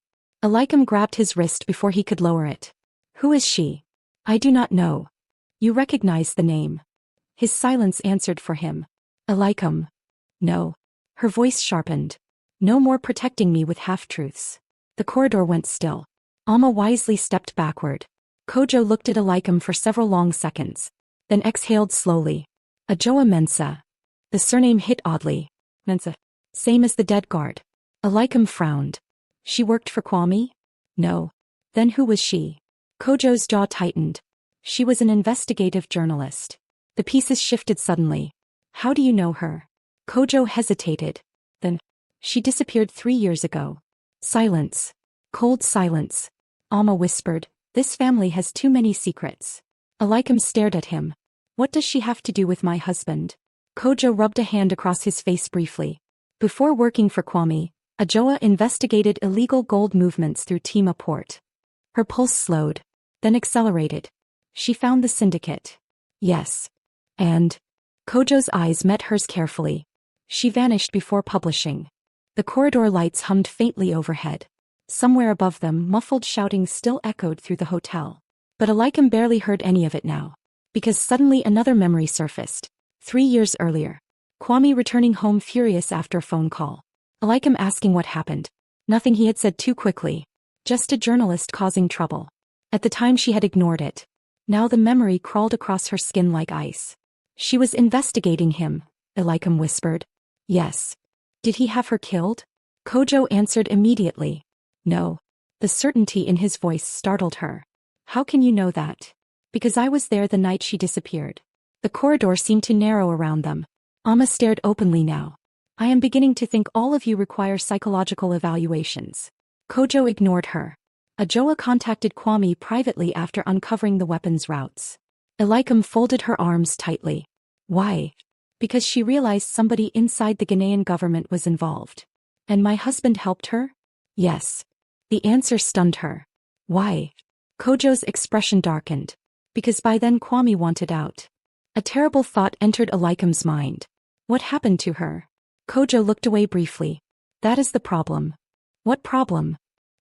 Elikem grabbed his wrist before he could lower it. Who is she? I do not know. You recognize the name. His silence answered for him. Elikem. No. Her voice sharpened. No more protecting me with half-truths. The corridor went still. Amma wisely stepped backward. Kojo looked at Elikem for several long seconds. Then exhaled slowly. Kojo Mensah. The surname hit oddly. Mensah. Same as the dead guard. Elikem frowned. She worked for Kwame? No. Then who was she? Kojo's jaw tightened. She was an investigative journalist. The pieces shifted suddenly. How do you know her? Kojo hesitated. Then, she disappeared 3 years ago. Silence. Cold silence. Alma whispered, this family has too many secrets. Elikem stared at him. What does she have to do with my husband? Kojo rubbed a hand across his face briefly. Before working for Kwame, Adusei investigated illegal gold movements through Tima Port. Her pulse slowed, then accelerated. She found the syndicate. Yes. And? Kojo's eyes met hers carefully. She vanished before publishing. The corridor lights hummed faintly overhead. Somewhere above them, muffled shouting still echoed through the hotel. But Elikem barely heard any of it now. Because suddenly another memory surfaced. 3 years earlier. Kwame returning home furious after a phone call. Elikem asking what happened. Nothing, he had said too quickly. Just a journalist causing trouble. At the time she had ignored it. Now the memory crawled across her skin like ice. She was investigating him, Elikem whispered. Yes. Did he have her killed? Kojo answered immediately. No. The certainty in his voice startled her. How can you know that? Because I was there the night she disappeared. The corridor seemed to narrow around them. Alma stared openly now. I am beginning to think all of you require psychological evaluations. Kojo ignored her. Adusei contacted Kwame privately after uncovering the weapons routes. Elikem folded her arms tightly. Why? Because she realized somebody inside the Ghanaian government was involved. And my husband helped her? Yes. The answer stunned her. Why? Kojo's expression darkened. Because by then Kwame wanted out. A terrible thought entered Elikem's mind. What happened to her? Kojo looked away briefly. That is the problem. What problem?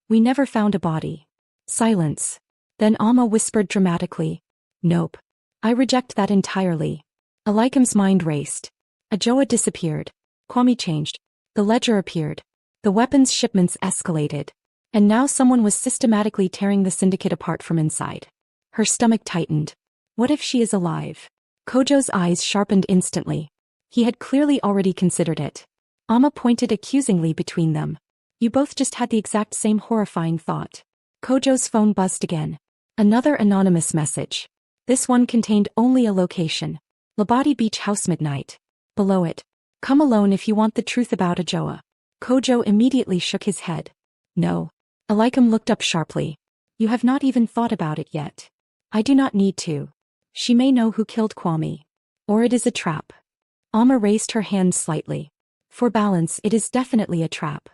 We never found a body. Silence. Then Alma whispered dramatically. Nope. I reject that entirely. Elikem's mind raced. Adusei disappeared. Kwame changed. The ledger appeared. The weapons shipments escalated. And now someone was systematically tearing the syndicate apart from inside. Her stomach tightened. What if she is alive? Kojo's eyes sharpened instantly. He had clearly already considered it. Alma pointed accusingly between them. You both just had the exact same horrifying thought. Kojo's phone buzzed again. Another anonymous message. This one contained only a location. Labadi Beach House midnight. Below it. Come alone if you want the truth about Adusei. Kojo immediately shook his head. No. Elikem looked up sharply. You have not even thought about it yet. I do not need to. She may know who killed Kwame. Or it is a trap. Alma raised her hand slightly. For balance, it is definitely a trap.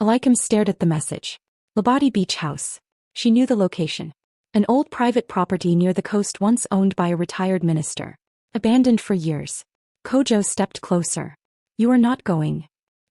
Elikem stared at the message. Labadi Beach House. She knew the location. An old private property near the coast once owned by a retired minister. Abandoned for years. Kojo stepped closer. You are not going.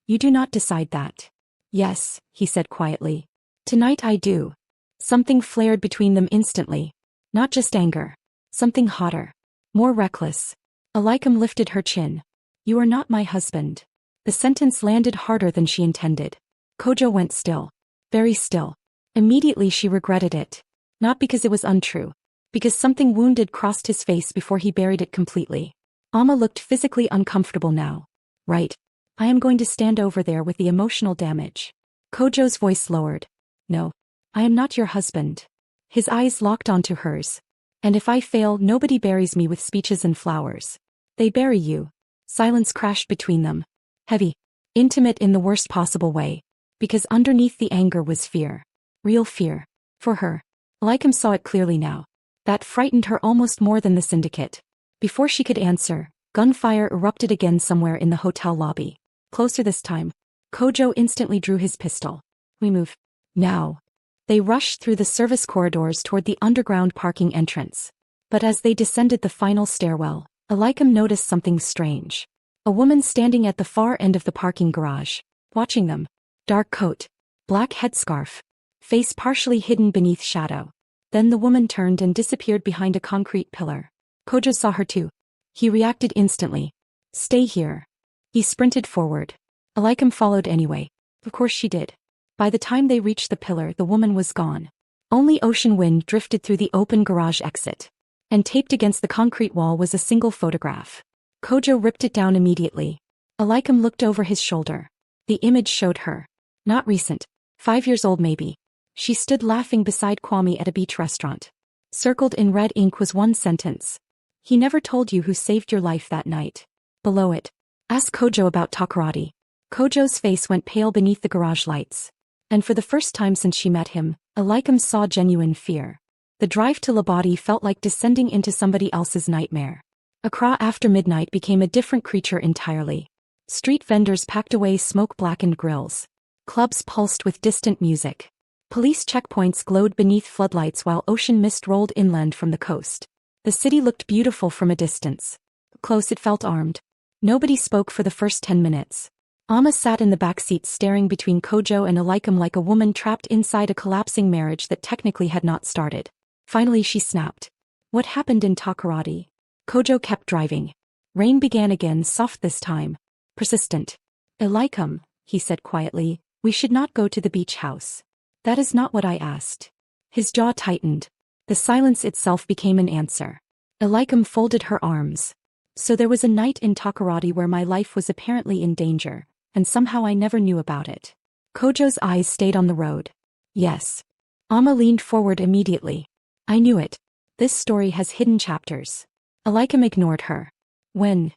You do not decide that. Yes, he said quietly. Tonight I do. Something flared between them instantly. Not just anger. Something hotter. More reckless. Elikem lifted her chin. You are not my husband. The sentence landed harder than she intended. Kojo went still. Very still. Immediately she regretted it. Not because it was untrue. Because something wounded crossed his face before he buried it completely. Alma looked physically uncomfortable now. Right. I am going to stand over there with the emotional damage. Kojo's voice lowered. No. I am not your husband. His eyes locked onto hers. And if I fail, nobody buries me with speeches and flowers. They bury you. Silence crashed between them. Heavy. Intimate in the worst possible way. Because underneath the anger was fear. Real fear. For her. Elikem saw it clearly now. That frightened her almost more than the syndicate. Before she could answer, gunfire erupted again somewhere in the hotel lobby. Closer this time. Kojo instantly drew his pistol. We move. Now. They rushed through the service corridors toward the underground parking entrance. But as they descended the final stairwell, Elikem noticed something strange. A woman standing at the far end of the parking garage, watching them. Dark coat. Black headscarf. Face partially hidden beneath shadow. Then the woman turned and disappeared behind a concrete pillar. Kojo saw her too. He reacted instantly. Stay here. He sprinted forward. Elikem followed anyway. Of course she did. By the time they reached the pillar, the woman was gone. Only ocean wind drifted through the open garage exit. And taped against the concrete wall was a single photograph. Kojo ripped it down immediately. Elikem looked over his shoulder. The image showed her. Not recent. 5 years old maybe. She stood laughing beside Kwame at a beach restaurant. Circled in red ink was one sentence. He never told you who saved your life that night. Below it. Ask Kojo about Takarati. Kojo's face went pale beneath the garage lights. And for the first time since she met him, Elikem saw genuine fear. The drive to Labadi felt like descending into somebody else's nightmare. Accra after midnight became a different creature entirely. Street vendors packed away smoke-blackened grills. Clubs pulsed with distant music. Police checkpoints glowed beneath floodlights while ocean mist rolled inland from the coast. The city looked beautiful from a distance. Close it felt armed. Nobody spoke for the first 10 minutes. Amma sat in the back seat staring between Kojo and Elikem like a woman trapped inside a collapsing marriage that technically had not started. Finally she snapped. What happened in Takarati? Kojo kept driving. Rain began again, soft this time. Persistent. Elikem, he said quietly, we should not go to the beach house. That is not what I asked. His jaw tightened. The silence itself became an answer. Elikem folded her arms. So there was a night in Takarati where my life was apparently in danger, and somehow I never knew about it. Kojo's eyes stayed on the road. Yes. Amma leaned forward immediately. I knew it. This story has hidden chapters. Elikem ignored her. When?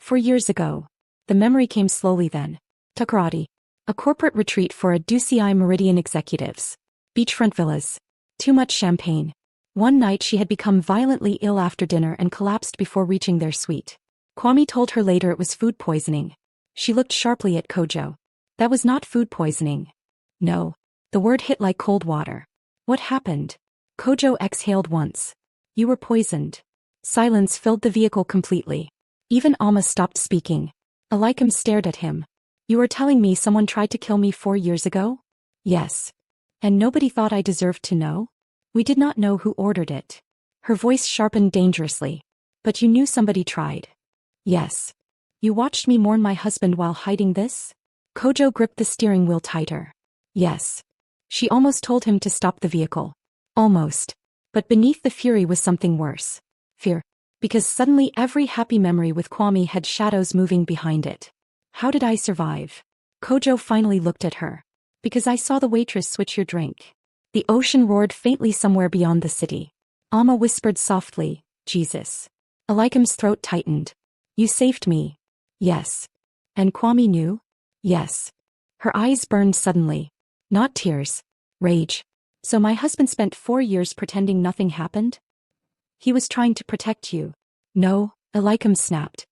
4 years ago. The memory came slowly then. Takarati. A corporate retreat for Adusei Meridian executives. Beachfront villas. Too much champagne. One night she had become violently ill after dinner and collapsed before reaching their suite. Kwame told her later it was food poisoning. She looked sharply at Kojo. That was not food poisoning. No. The word hit like cold water. What happened? Kojo exhaled once. You were poisoned. Silence filled the vehicle completely. Even Amma stopped speaking. Elikem stared at him. You are telling me someone tried to kill me 4 years ago? Yes. And nobody thought I deserved to know? We did not know who ordered it. Her voice sharpened dangerously. But you knew somebody tried. Yes. You watched me mourn my husband while hiding this? Kojo gripped the steering wheel tighter. Yes. She almost told him to stop the vehicle. Almost. But beneath the fury was something worse. Fear. Because suddenly every happy memory with Kwame had shadows moving behind it. How did I survive? Kojo finally looked at her. Because I saw the waitress switch your drink. The ocean roared faintly somewhere beyond the city. Amma whispered softly, Jesus. Elikem's throat tightened. You saved me. Yes. And Kwame knew? Yes. Her eyes burned suddenly. Not tears. Rage. So my husband spent 4 years pretending nothing happened? He was trying to protect you. No, Elikem snapped.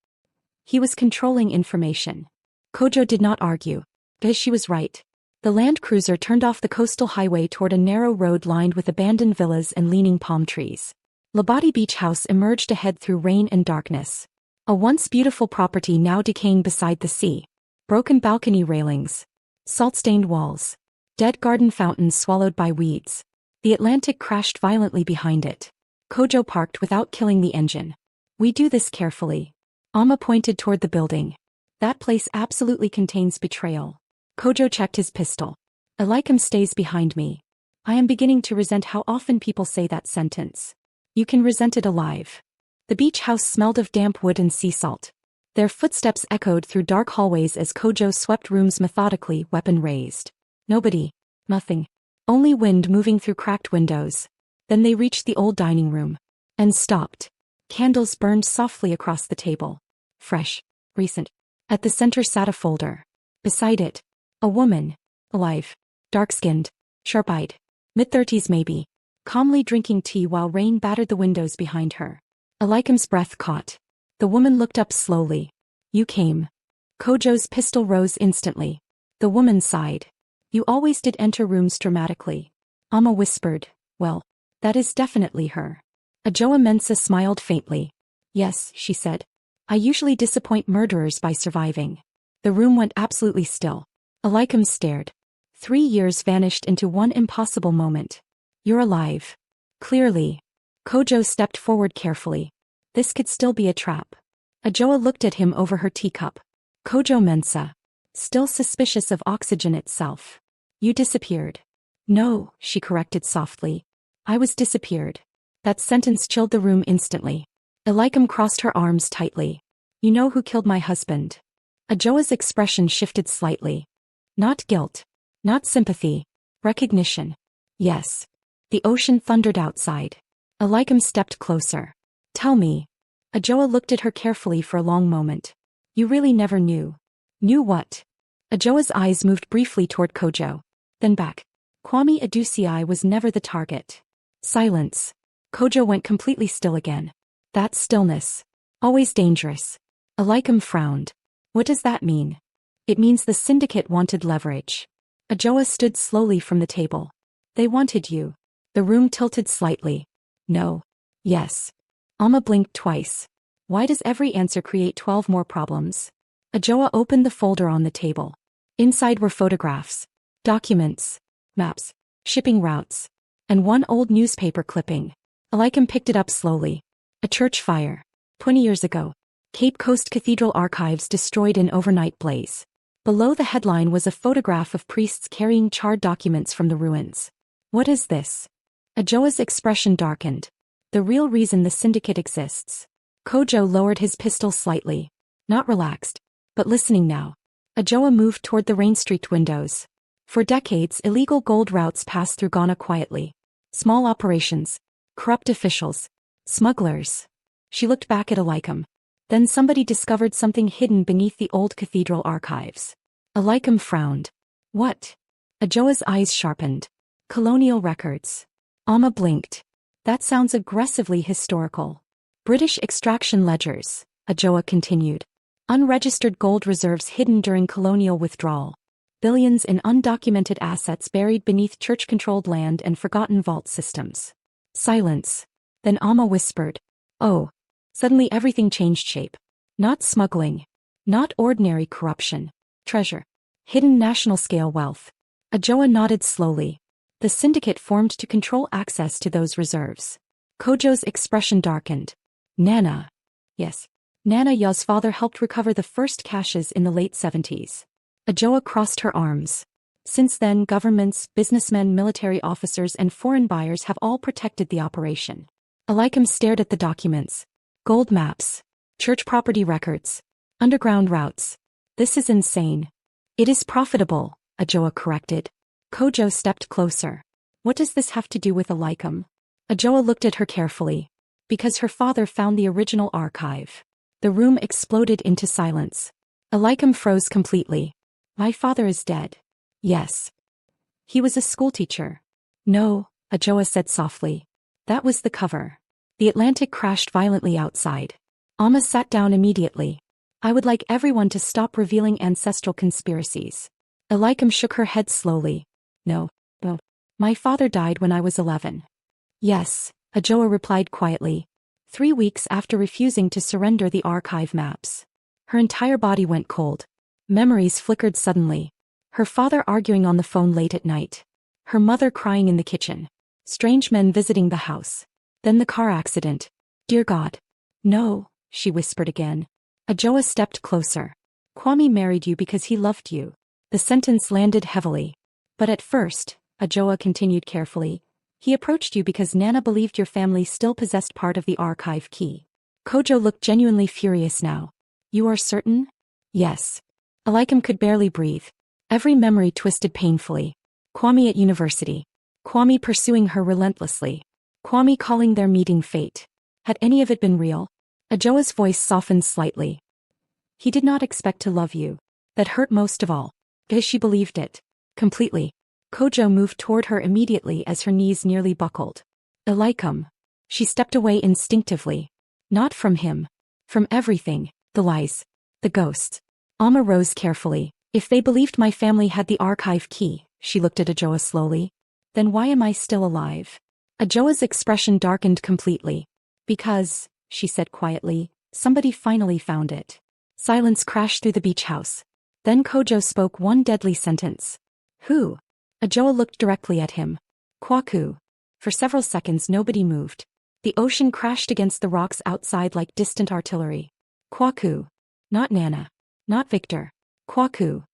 He was controlling information. Kojo did not argue. Because she was right. The Land Cruiser turned off the coastal highway toward a narrow road lined with abandoned villas and leaning palm trees. Labadi Beach House emerged ahead through rain and darkness. A once beautiful property now decaying beside the sea. Broken balcony railings. Salt-stained walls. Dead garden fountains swallowed by weeds. The Atlantic crashed violently behind it. Kojo parked without killing the engine. We do this carefully. Amma pointed toward the building. That place absolutely contains betrayal. Kojo checked his pistol. Elikem stays behind me. I am beginning to resent how often people say that sentence. You can resent it alive. The beach house smelled of damp wood and sea salt. Their footsteps echoed through dark hallways as Kojo swept rooms methodically, weapon raised. Nobody. Nothing. Only wind moving through cracked windows. Then they reached the old dining room. And stopped. Candles burned softly across the table. Fresh. Recent. At the center sat a folder. Beside it. A woman. Alive. Dark-skinned. Sharp-eyed. Mid-30s maybe. Calmly drinking tea while rain battered the windows behind her. Elikem's breath caught. The woman looked up slowly. You came. Kojo's pistol rose instantly. The woman sighed. You always did enter rooms dramatically. Amma whispered, well, that is definitely her. Kojo Mensah smiled faintly. Yes, she said. I usually disappoint murderers by surviving. The room went absolutely still. Elikem stared. 3 years vanished into one impossible moment. You're alive. Clearly. Kojo stepped forward carefully. This could still be a trap. Kojo looked at him over her teacup. Kojo Mensah. Still suspicious of oxygen itself. You disappeared. No, she corrected softly. I was disappeared. That sentence chilled the room instantly. Elikem crossed her arms tightly. You know who killed my husband. Ajoa's expression shifted slightly. Not guilt. Not sympathy. Recognition. Yes. The ocean thundered outside. Elikem stepped closer. Tell me. Ajoa looked at her carefully for a long moment. You really never knew. Knew what? Ajoa's eyes moved briefly toward Kojo. Then back. Kwame Adusei was never the target. Silence. Kojo went completely still again. That stillness. Always dangerous. Elikem frowned. What does that mean? It means the syndicate wanted leverage. Ajoa stood slowly from the table. They wanted you. The room tilted slightly. No. Yes. Alma blinked twice. Why does every answer create 12 more problems? Ajoa opened the folder on the table. Inside were photographs, documents, maps, shipping routes, and one old newspaper clipping. Elikem picked it up slowly. A church fire. 20 years ago. Cape Coast Cathedral archives destroyed in overnight blaze. Below the headline was a photograph of priests carrying charred documents from the ruins. What is this? Ajoa's expression darkened. The real reason the syndicate exists. Kojo lowered his pistol slightly. Not relaxed, but listening now. Ajoa moved toward the rain-streaked windows. For decades, illegal gold routes passed through Ghana quietly. Small operations. Corrupt officials. Smugglers. She looked back at Elikem. Then somebody discovered something hidden beneath the old cathedral archives. Elikem frowned. What? Ajoa's eyes sharpened. Colonial records. Alma blinked. That sounds aggressively historical. British extraction ledgers, Ajoa continued. Unregistered gold reserves hidden during colonial withdrawal. Billions in undocumented assets buried beneath church-controlled land and forgotten vault systems. Silence. Then Alma whispered. Oh. Suddenly everything changed shape. Not smuggling. Not ordinary corruption. Treasure. Hidden national-scale wealth. Ajoa nodded slowly. The syndicate formed to control access to those reserves. Kojo's expression darkened. Nana. Yes. Nana Ya's father helped recover the first caches in the late 70s. Ajoa crossed her arms. Since then, governments, businessmen, military officers, and foreign buyers have all protected the operation. Elikem stared at the documents. Gold maps. Church property records. Underground routes. This is insane. It is profitable, Ajoa corrected. Kojo stepped closer. What does this have to do with Elikem? Ajoa looked at her carefully. Because her father found the original archive. The room exploded into silence. Elikem froze completely. My father is dead. Yes. He was a schoolteacher. No, Ajoa said softly. That was the cover. The Atlantic crashed violently outside. Alma sat down immediately. I would like everyone to stop revealing ancestral conspiracies. Elikem shook her head slowly. No. My father died when I was 11. Yes, Ajoa replied quietly. 3 weeks after refusing to surrender the archive maps. Her entire body went cold. Memories flickered suddenly. Her father arguing on the phone late at night. Her mother crying in the kitchen. Strange men visiting the house. Then the car accident. Dear God. No, she whispered again. Ajoa stepped closer. Kwame married you because he loved you. The sentence landed heavily. But at first, Ajoa continued carefully, he approached you because Nana believed your family still possessed part of the archive key. Kojo looked genuinely furious now. You are certain? Yes. Elikem could barely breathe. Every memory twisted painfully. Kwame at university. Kwame pursuing her relentlessly. Kwame calling their meeting fate. Had any of it been real? Ajoa's voice softened slightly. He did not expect to love you. That hurt most of all. Because she believed it. Completely. Kojo moved toward her immediately as her knees nearly buckled. Elikem. She stepped away instinctively. Not from him. From everything. The lies. The ghosts. Alma rose carefully. If they believed my family had the archive key, she looked at Ajoa slowly. Then why am I still alive? Ajoa's expression darkened completely. Because, she said quietly, somebody finally found it. Silence crashed through the beach house. Then Kojo spoke one deadly sentence. Who? Ajoa looked directly at him. Kwaku. For several seconds nobody moved. The ocean crashed against the rocks outside like distant artillery. Kwaku. Not Nana. Not Victor. Kwaku.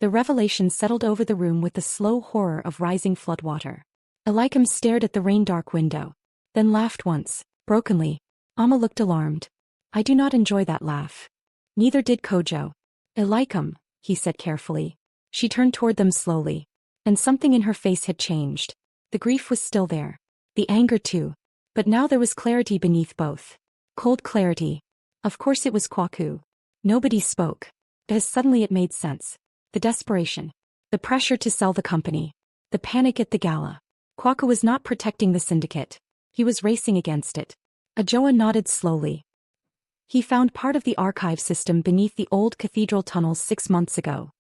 The revelation settled over the room with the slow horror of rising floodwater. Elikem stared at the rain-dark window. Then laughed once, brokenly. Alma looked alarmed. I do not enjoy that laugh. Neither did Kojo. Elikem, he said carefully. She turned toward them slowly. And something in her face had changed. The grief was still there. The anger too. But now there was clarity beneath both. Cold clarity. Of course it was Kwaku. Nobody spoke. As suddenly it made sense. The desperation. The pressure to sell the company. The panic at the gala. Kwaku was not protecting the syndicate. He was racing against it. Ajoa nodded slowly. He found part of the archive system beneath the old cathedral tunnels 6 months ago.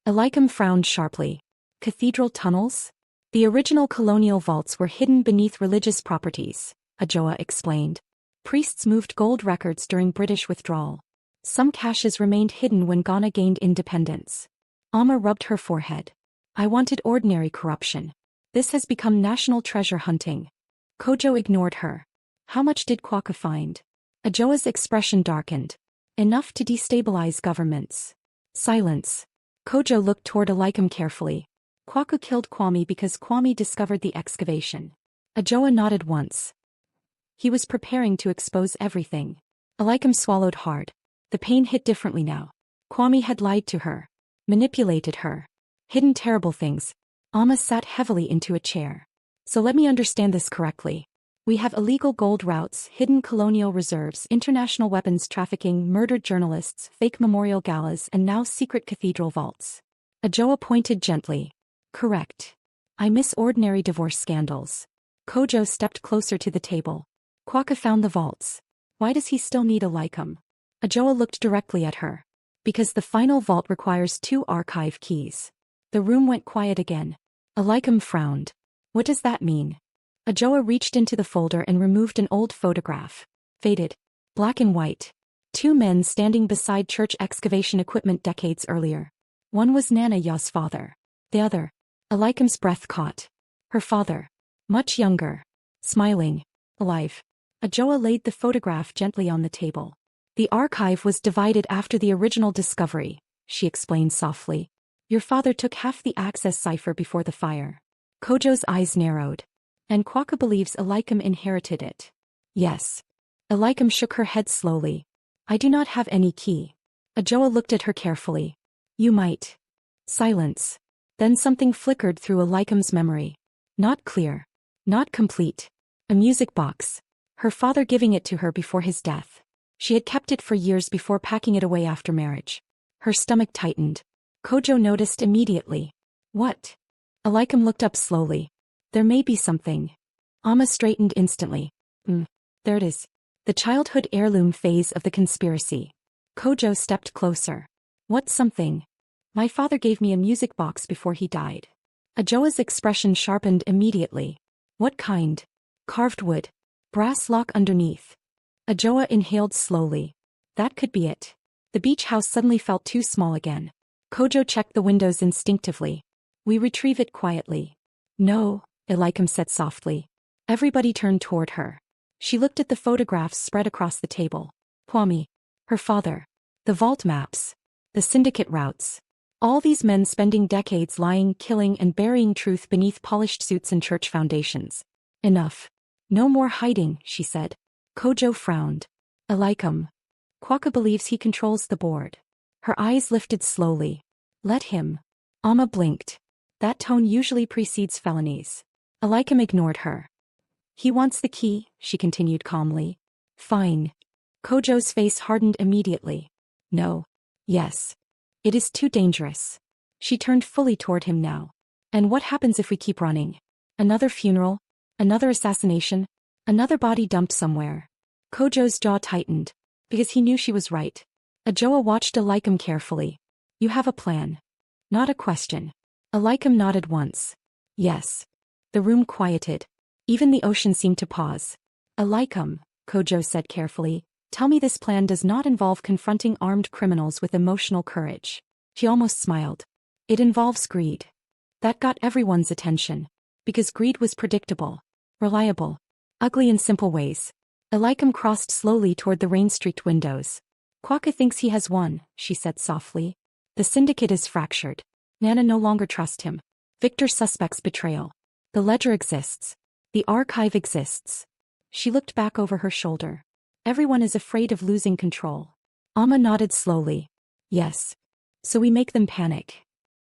Elikem frowned sharply. Cathedral tunnels? The original colonial vaults were hidden beneath religious properties, Ajoa explained. Priests moved gold records during British withdrawal. Some caches remained hidden when Ghana gained independence. Amma rubbed her forehead. I wanted ordinary corruption. This has become national treasure hunting. Kojo ignored her. How much did Kwaku find? Ajoa's expression darkened. Enough to destabilize governments. Silence. Kojo looked toward Elikem carefully. Kwaku killed Kwame because Kwame discovered the excavation. Ajoa nodded once. He was preparing to expose everything. Elikem swallowed hard. The pain hit differently now. Kwame had lied to her. Manipulated her. Hidden terrible things. Amma sat heavily into a chair. So let me understand this correctly. We have illegal gold routes, hidden colonial reserves, international weapons trafficking, murdered journalists, fake memorial galas, and now secret cathedral vaults. Ajoa pointed gently. Correct. I miss ordinary divorce scandals. Kojo stepped closer to the table. Kwaku found the vaults. Why does he still need Elikem? Ajoa looked directly at her. Because the final vault requires 2 archive keys. The room went quiet again. Elikem frowned. What does that mean? Ajoa reached into the folder and removed an old photograph. Faded. Black and white. 2 men standing beside church excavation equipment decades earlier. One was Nana Ya's father. The other. Elikem's breath caught. Her father. Much younger. Smiling. Alive. Ajoa laid the photograph gently on the table. The archive was divided after the original discovery, she explained softly. Your father took half the access cipher before the fire. Kojo's eyes narrowed. And Kwaku believes Elikem inherited it. Yes. Elikem shook her head slowly. I do not have any key. Ajoa looked at her carefully. You might. Silence. Then something flickered through Elikem's memory. Not clear. Not complete. A music box. Her father giving it to her before his death. She had kept it for years before packing it away after marriage. Her stomach tightened. Kojo noticed immediately. What? Elikem looked up slowly. There may be something. Amma straightened instantly. There it is. The childhood heirloom phase of the conspiracy. Kojo stepped closer. What something? My father gave me a music box before he died. Ajoa's expression sharpened immediately. What kind? Carved wood. Brass lock underneath. Ajoa inhaled slowly. That could be it. The beach house suddenly felt too small again. Kojo checked the windows instinctively. We retrieve it quietly. No, Elikem said softly. Everybody turned toward her. She looked at the photographs spread across the table. Kwame. Her father. The vault maps. The syndicate routes. All these men spending decades lying, killing, and burying truth beneath polished suits and church foundations. Enough. No more hiding, she said. Kojo frowned. Elikem. Kwaku believes he controls the board. Her eyes lifted slowly. Let him. Amma blinked. That tone usually precedes felonies. Elikem ignored her. He wants the key, she continued calmly. Fine. Kojo's face hardened immediately. No. Yes. It is too dangerous. She turned fully toward him now. And what happens if we keep running? Another funeral? Another assassination? Another body dumped somewhere? Kojo's jaw tightened. Because he knew she was right. Ajoa watched Elikem carefully. You have a plan. Not a question. Elikem nodded once. Yes. The room quieted. Even the ocean seemed to pause. Elikem, Kojo said carefully, tell me this plan does not involve confronting armed criminals with emotional courage. He almost smiled. It involves greed. That got everyone's attention. Because greed was predictable. Reliable. Ugly in simple ways. Elikem crossed slowly toward the rain-streaked windows. Kwaku thinks he has won, she said softly. The syndicate is fractured. Nana no longer trusts him. Victor suspects betrayal. The ledger exists. The archive exists. She looked back over her shoulder. Everyone is afraid of losing control. Amma nodded slowly. Yes. So we make them panic.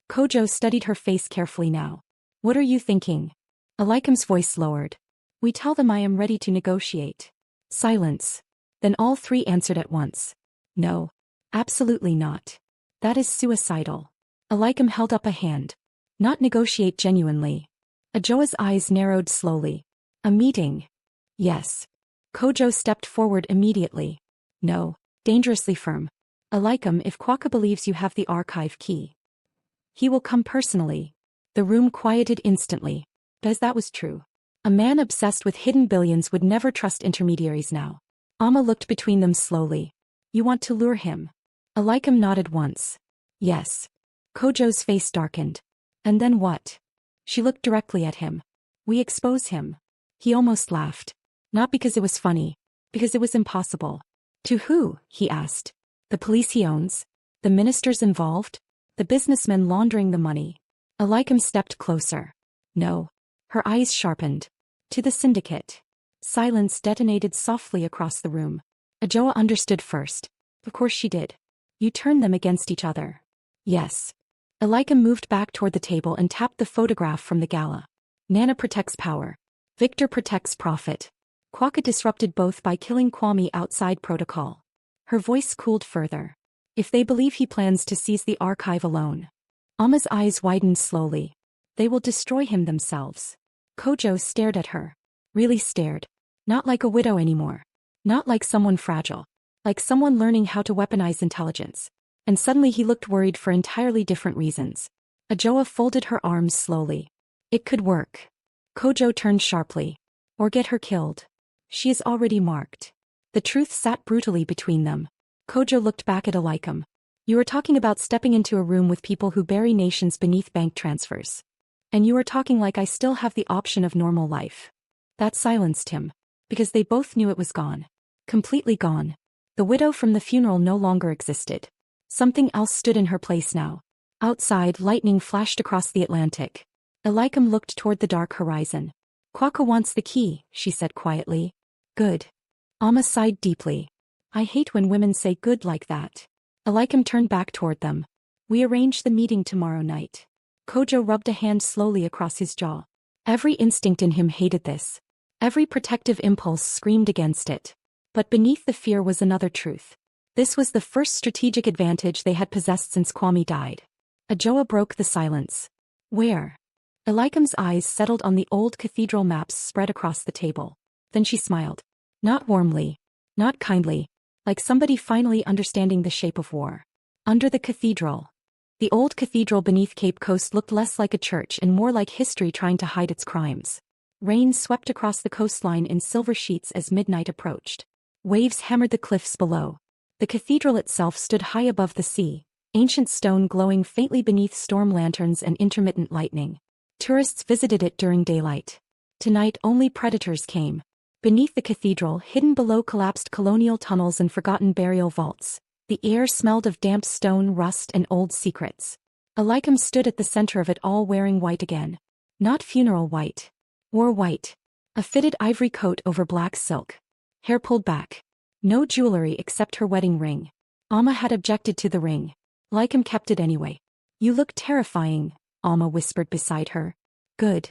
Kojo studied her face carefully now. What are you thinking? Elikem's voice lowered. We tell them I am ready to negotiate. Silence. Then all three answered at once. No. Absolutely not. That is suicidal. Elikem held up a hand. Not negotiate genuinely. Ajoa's eyes narrowed slowly. A meeting. Yes. Kojo stepped forward immediately. No. Dangerously firm. Elikem, if Kwaka believes you have the archive key, he will come personally. The room quieted instantly. As that was true. A man obsessed with hidden billions would never trust intermediaries now. Amma looked between them slowly. You want to lure him? Elikem nodded once. Yes. Kojo's face darkened. And then what? She looked directly at him. We expose him. He almost laughed. Not because it was funny. Because it was impossible. To who? He asked. The police he owns? The ministers involved? The businessmen laundering the money? Elikem stepped closer. No. Her eyes sharpened. To the syndicate. Silence detonated softly across the room. Ajoa understood first. Of course she did. You turned them against each other. Yes. Elikem moved back toward the table and tapped the photograph from the gala. Nana protects power. Victor protects profit. Kwaka disrupted both by killing Kwame outside protocol. Her voice cooled further. If they believe he plans to seize the archive alone. Amma's eyes widened slowly. They will destroy him themselves. Kojo stared at her. Really stared. Not like a widow anymore. Not like someone fragile. Like someone learning how to weaponize intelligence. And suddenly he looked worried for entirely different reasons. Ajoa folded her arms slowly. It could work. Kojo turned sharply. Or get her killed. She is already marked. The truth sat brutally between them. Kojo looked back at Elikem. You are talking about stepping into a room with people who bury nations beneath bank transfers. And you are talking like I still have the option of normal life. That silenced him. Because they both knew it was gone. Completely gone. The widow from the funeral no longer existed. Something else stood in her place now. Outside, lightning flashed across the Atlantic. Elikem looked toward the dark horizon. Kwaka wants the key, she said quietly. Good. Amma sighed deeply. I hate when women say good like that. Elikem turned back toward them. We arrange the meeting tomorrow night. Kojo rubbed a hand slowly across his jaw. Every instinct in him hated this. Every protective impulse screamed against it. But beneath the fear was another truth. This was the first strategic advantage they had possessed since Kwame died. Ajoa broke the silence. Where? Elikem's eyes settled on the old cathedral maps spread across the table. Then she smiled. Not warmly. Not kindly. Like somebody finally understanding the shape of war. Under the cathedral. The old cathedral beneath Cape Coast looked less like a church and more like history trying to hide its crimes. Rain swept across the coastline in silver sheets as midnight approached. Waves hammered the cliffs below. The cathedral itself stood high above the sea, ancient stone glowing faintly beneath storm lanterns and intermittent lightning. Tourists visited it during daylight. Tonight only predators came. Beneath the cathedral, hidden below collapsed colonial tunnels and forgotten burial vaults, the air smelled of damp stone, rust, and old secrets. Elikem stood at the center of it all wearing white again. Not funeral white. War white. A fitted ivory coat over black silk. Hair pulled back. No jewelry except her wedding ring. Amma had objected to the ring. Elikem kept it anyway. You look terrifying, Amma whispered beside her. Good.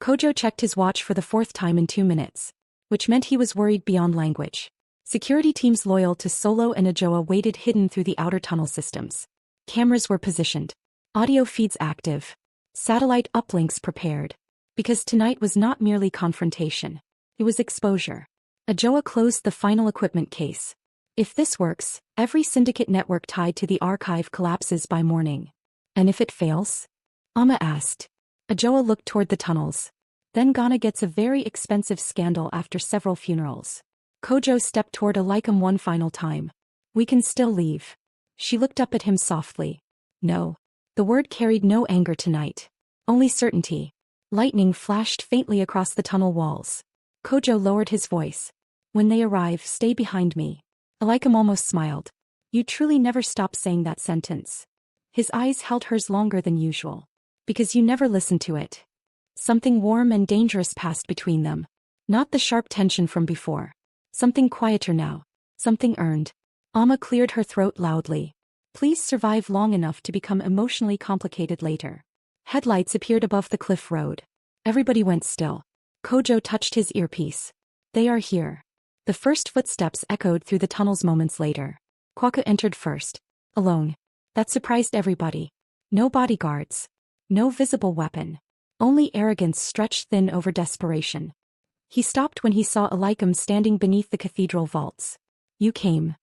Kojo checked his watch for the fourth time in 2 minutes. Which meant he was worried beyond language. Security teams loyal to Solo and Ajoa waited hidden through the outer tunnel systems. Cameras were positioned. Audio feeds active. Satellite uplinks prepared. Because tonight was not merely confrontation. It was exposure. Ajoa closed the final equipment case. If this works, every syndicate network tied to the archive collapses by morning. And if it fails? Amma asked. Ajoa looked toward the tunnels. Then Ghana gets a very expensive scandal after several funerals. Kojo stepped toward Elikem one final time. We can still leave. She looked up at him softly. No. The word carried no anger tonight. Only certainty. Lightning flashed faintly across the tunnel walls. Kojo lowered his voice. When they arrive, stay behind me. Elikem almost smiled. You truly never stop saying that sentence. His eyes held hers longer than usual. Because you never listened to it. Something warm and dangerous passed between them. Not the sharp tension from before. Something quieter now. Something earned. Amma cleared her throat loudly. Please survive long enough to become emotionally complicated later. Headlights appeared above the cliff road. Everybody went still. Kojo touched his earpiece. They are here. The first footsteps echoed through the tunnels moments later. Kwaka entered first. Alone. That surprised everybody. No bodyguards. No visible weapon. Only arrogance stretched thin over desperation. He stopped when he saw Elikem standing beneath the cathedral vaults. You came.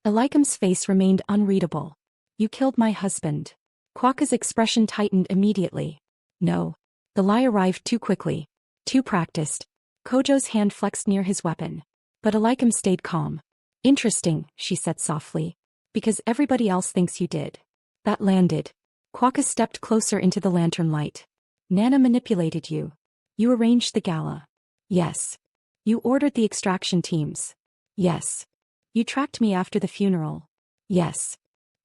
Elikem's face remained unreadable. You killed my husband. Kwaka's expression tightened immediately. No. The lie arrived too quickly. Too practiced. Kojo's hand flexed near his weapon. But Elikem stayed calm. Interesting, she said softly. Because everybody else thinks you did. That landed. Kwaka stepped closer into the lantern light. Nana manipulated you. You arranged the gala. Yes. You ordered the extraction teams. Yes. You tracked me after the funeral. Yes.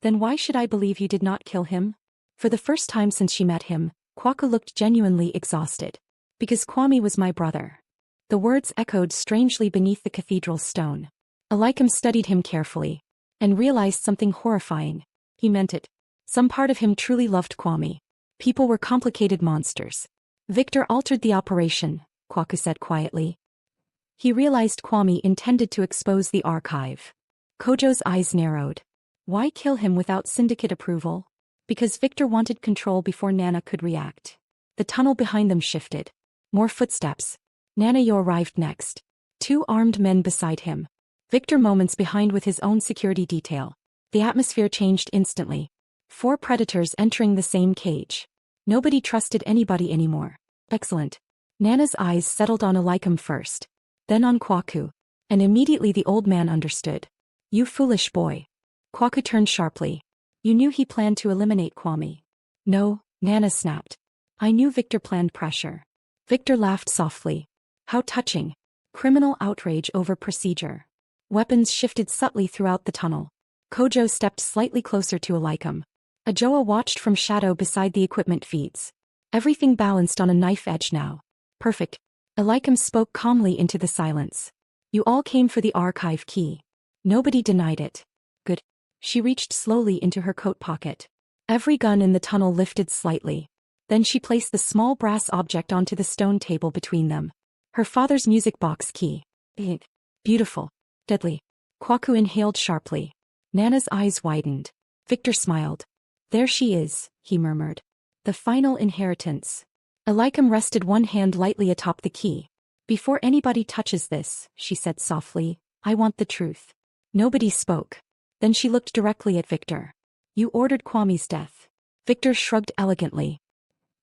Then why should I believe you did not kill him? For the first time since she met him, Kwaka looked genuinely exhausted. Because Kwame was my brother. The words echoed strangely beneath the cathedral stone. Elikem studied him carefully. And realized something horrifying. He meant it. Some part of him truly loved Kwame. People were complicated monsters. Victor altered the operation, Kwaka said quietly. He realized Kwame intended to expose the archive. Kojo's eyes narrowed. Why kill him without syndicate approval? Because Victor wanted control before Nana could react. The tunnel behind them shifted. More footsteps. Nanayo arrived next. 2 armed men beside him. Victor moments behind with his own security detail. The atmosphere changed instantly. 4 predators entering the same cage. Nobody trusted anybody anymore. Excellent. Nana's eyes settled on Elikem first. Then on Kwaku. And immediately the old man understood. You foolish boy. Kwaku turned sharply. You knew he planned to eliminate Kwame. No, Nana snapped. I knew Victor planned pressure. Victor laughed softly. How touching. Criminal outrage over procedure. Weapons shifted subtly throughout the tunnel. Kojo stepped slightly closer to Elikem. Ajoa watched from shadow beside the equipment feeds. Everything balanced on a knife edge now. Perfect. Elikem spoke calmly into the silence. You all came for the archive key. Nobody denied it. Good. She reached slowly into her coat pocket. Every gun in the tunnel lifted slightly. Then she placed the small brass object onto the stone table between them. Her father's music box key. Beautiful. Deadly. Kwaku inhaled sharply. Nana's eyes widened. Victor smiled. There she is, he murmured. The final inheritance. Elikem rested one hand lightly atop the key. Before anybody touches this, she said softly, I want the truth. Nobody spoke. Then she looked directly at Victor. You ordered Kwame's death. Victor shrugged elegantly.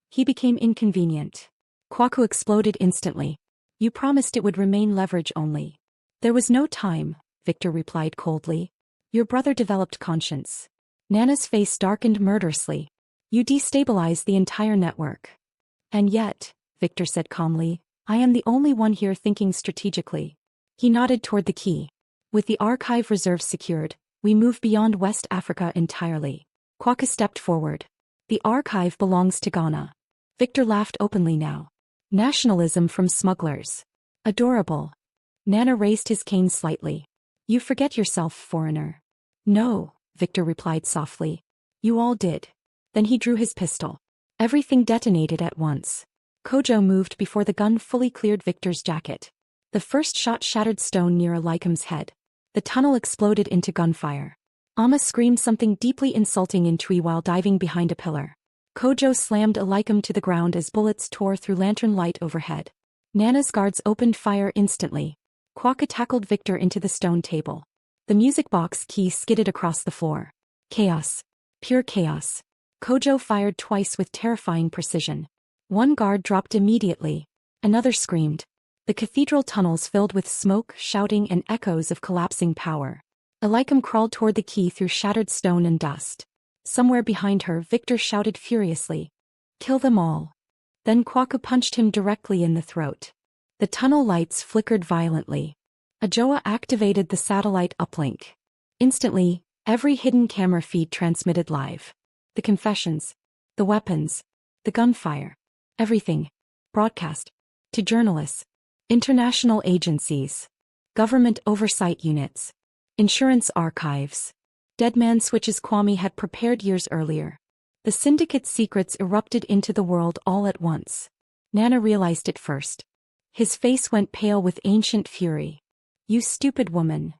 He became inconvenient. Kwaku exploded instantly. You promised it would remain leverage only. There was no time, Victor replied coldly. Your brother developed conscience. Nana's face darkened murderously. You destabilized the entire network. And yet, Victor said calmly, I am the only one here thinking strategically. He nodded toward the key. With the archive reserves secured, we move beyond West Africa entirely. Kwaka stepped forward. The archive belongs to Ghana. Victor laughed openly now. Nationalism from smugglers. Adorable. Nana raised his cane slightly. You forget yourself, foreigner. No, Victor replied softly. You all did. Then he drew his pistol. Everything detonated at once. Kojo moved before the gun fully cleared Victor's jacket. The first shot shattered stone near Elikem's head. The tunnel exploded into gunfire. Amma screamed something deeply insulting in Twi while diving behind a pillar. Kojo slammed Elikem to the ground as bullets tore through lantern light overhead. Nana's guards opened fire instantly. Kwaka tackled Victor into the stone table. The music box key skidded across the floor. Chaos. Pure chaos. Kojo fired twice with terrifying precision. One guard dropped immediately. Another screamed. The cathedral tunnels filled with smoke, shouting, and echoes of collapsing power. Elikem crawled toward the key through shattered stone and dust. Somewhere behind her, Victor shouted furiously. Kill them all. Then Kwaka punched him directly in the throat. The tunnel lights flickered violently. Ajoa activated the satellite uplink. Instantly, every hidden camera feed transmitted live. The confessions. The weapons. The gunfire. Everything. Broadcast. To journalists. International agencies. Government oversight units. Insurance archives. Dead man switches Kwame had prepared years earlier. The syndicate's secrets erupted into the world all at once. Nana realized it first. His face went pale with ancient fury. "You stupid woman."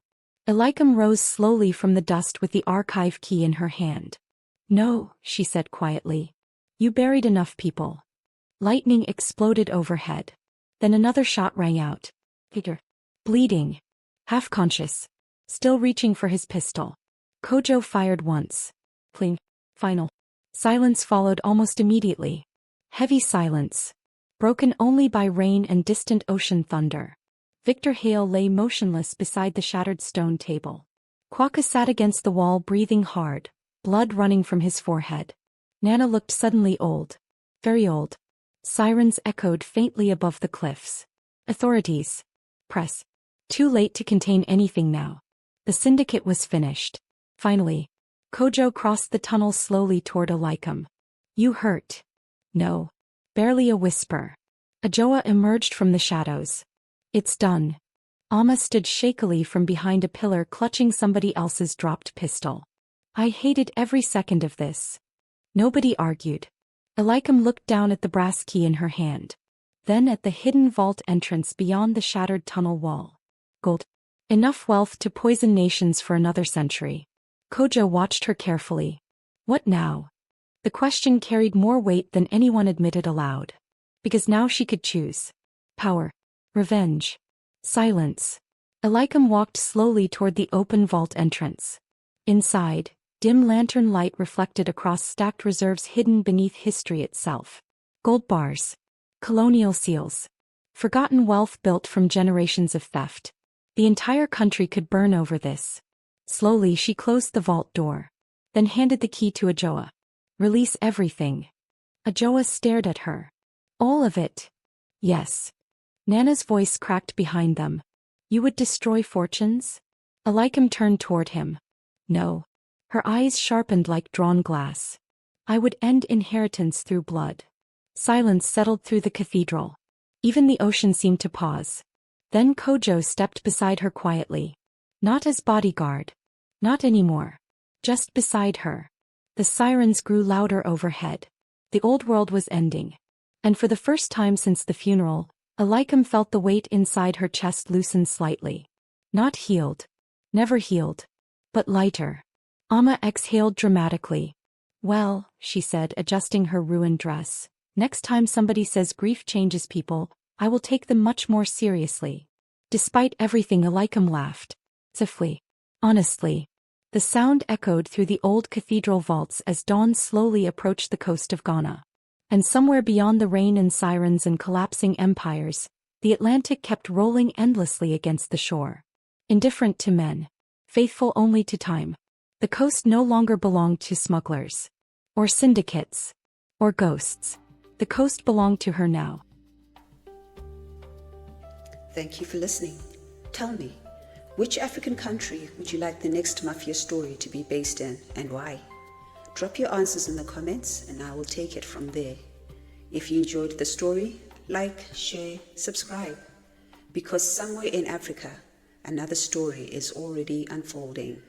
Elikem rose slowly from the dust with the archive key in her hand. "No," she said quietly. "You buried enough people." Lightning exploded overhead. Then another shot rang out. Peter, bleeding, half-conscious, still reaching for his pistol. Kojo fired once. Pling. Final. Silence followed almost immediately. Heavy silence, broken only by rain and distant ocean thunder. Victor Hale lay motionless beside the shattered stone table. Kwaka sat against the wall breathing hard, blood running from his forehead. Nana looked suddenly old. Very old. Sirens echoed faintly above the cliffs. Authorities. Press. Too late to contain anything now. The syndicate was finished. Finally. Kojo crossed the tunnel slowly toward Elikem. "You hurt?" "No." Barely a whisper. Ajoa emerged from the shadows. "It's done." Amma stood shakily from behind a pillar clutching somebody else's dropped pistol. "I hated every second of this." Nobody argued. Elikem looked down at the brass key in her hand. Then at the hidden vault entrance beyond the shattered tunnel wall. Gold. Enough wealth to poison nations for another century. Kojo watched her carefully. What now? The question carried more weight than anyone admitted aloud. Because now she could choose. Power. Revenge. Silence. Elikem walked slowly toward the open vault entrance. Inside, dim lantern light reflected across stacked reserves hidden beneath history itself. Gold bars. Colonial seals. Forgotten wealth built from generations of theft. The entire country could burn over this. Slowly she closed the vault door. Then handed the key to Ajoa. "Release everything." Ajoa stared at her. "All of it?" "Yes." Nana's voice cracked behind them. "You would destroy fortunes?" Elikem turned toward him. "No." Her eyes sharpened like drawn glass. "I would end inheritance through blood." Silence settled through the cathedral. Even the ocean seemed to pause. Then Kojo stepped beside her quietly. Not as bodyguard. Not anymore. Just beside her. The sirens grew louder overhead. The old world was ending. And for the first time since the funeral, Elikem felt the weight inside her chest loosen slightly. Not healed. Never healed. But lighter. Amma exhaled dramatically. "Well," she said, adjusting her ruined dress, "next time somebody says grief changes people, I will take them much more seriously." Despite everything, Elikem laughed. Softly. Honestly. The sound echoed through the old cathedral vaults as dawn slowly approached the coast of Ghana. And somewhere beyond the rain and sirens and collapsing empires, the Atlantic kept rolling endlessly against the shore. Indifferent to men. Faithful only to time. The coast no longer belonged to smugglers. Or syndicates. Or ghosts. The coast belonged to her now. Thank you for listening. Tell me, which African country would you like the next Mafia story to be based in, and why? Drop your answers in the comments and I will take it from there. If you enjoyed the story, like, share, subscribe. Because somewhere in Africa, another story is already unfolding.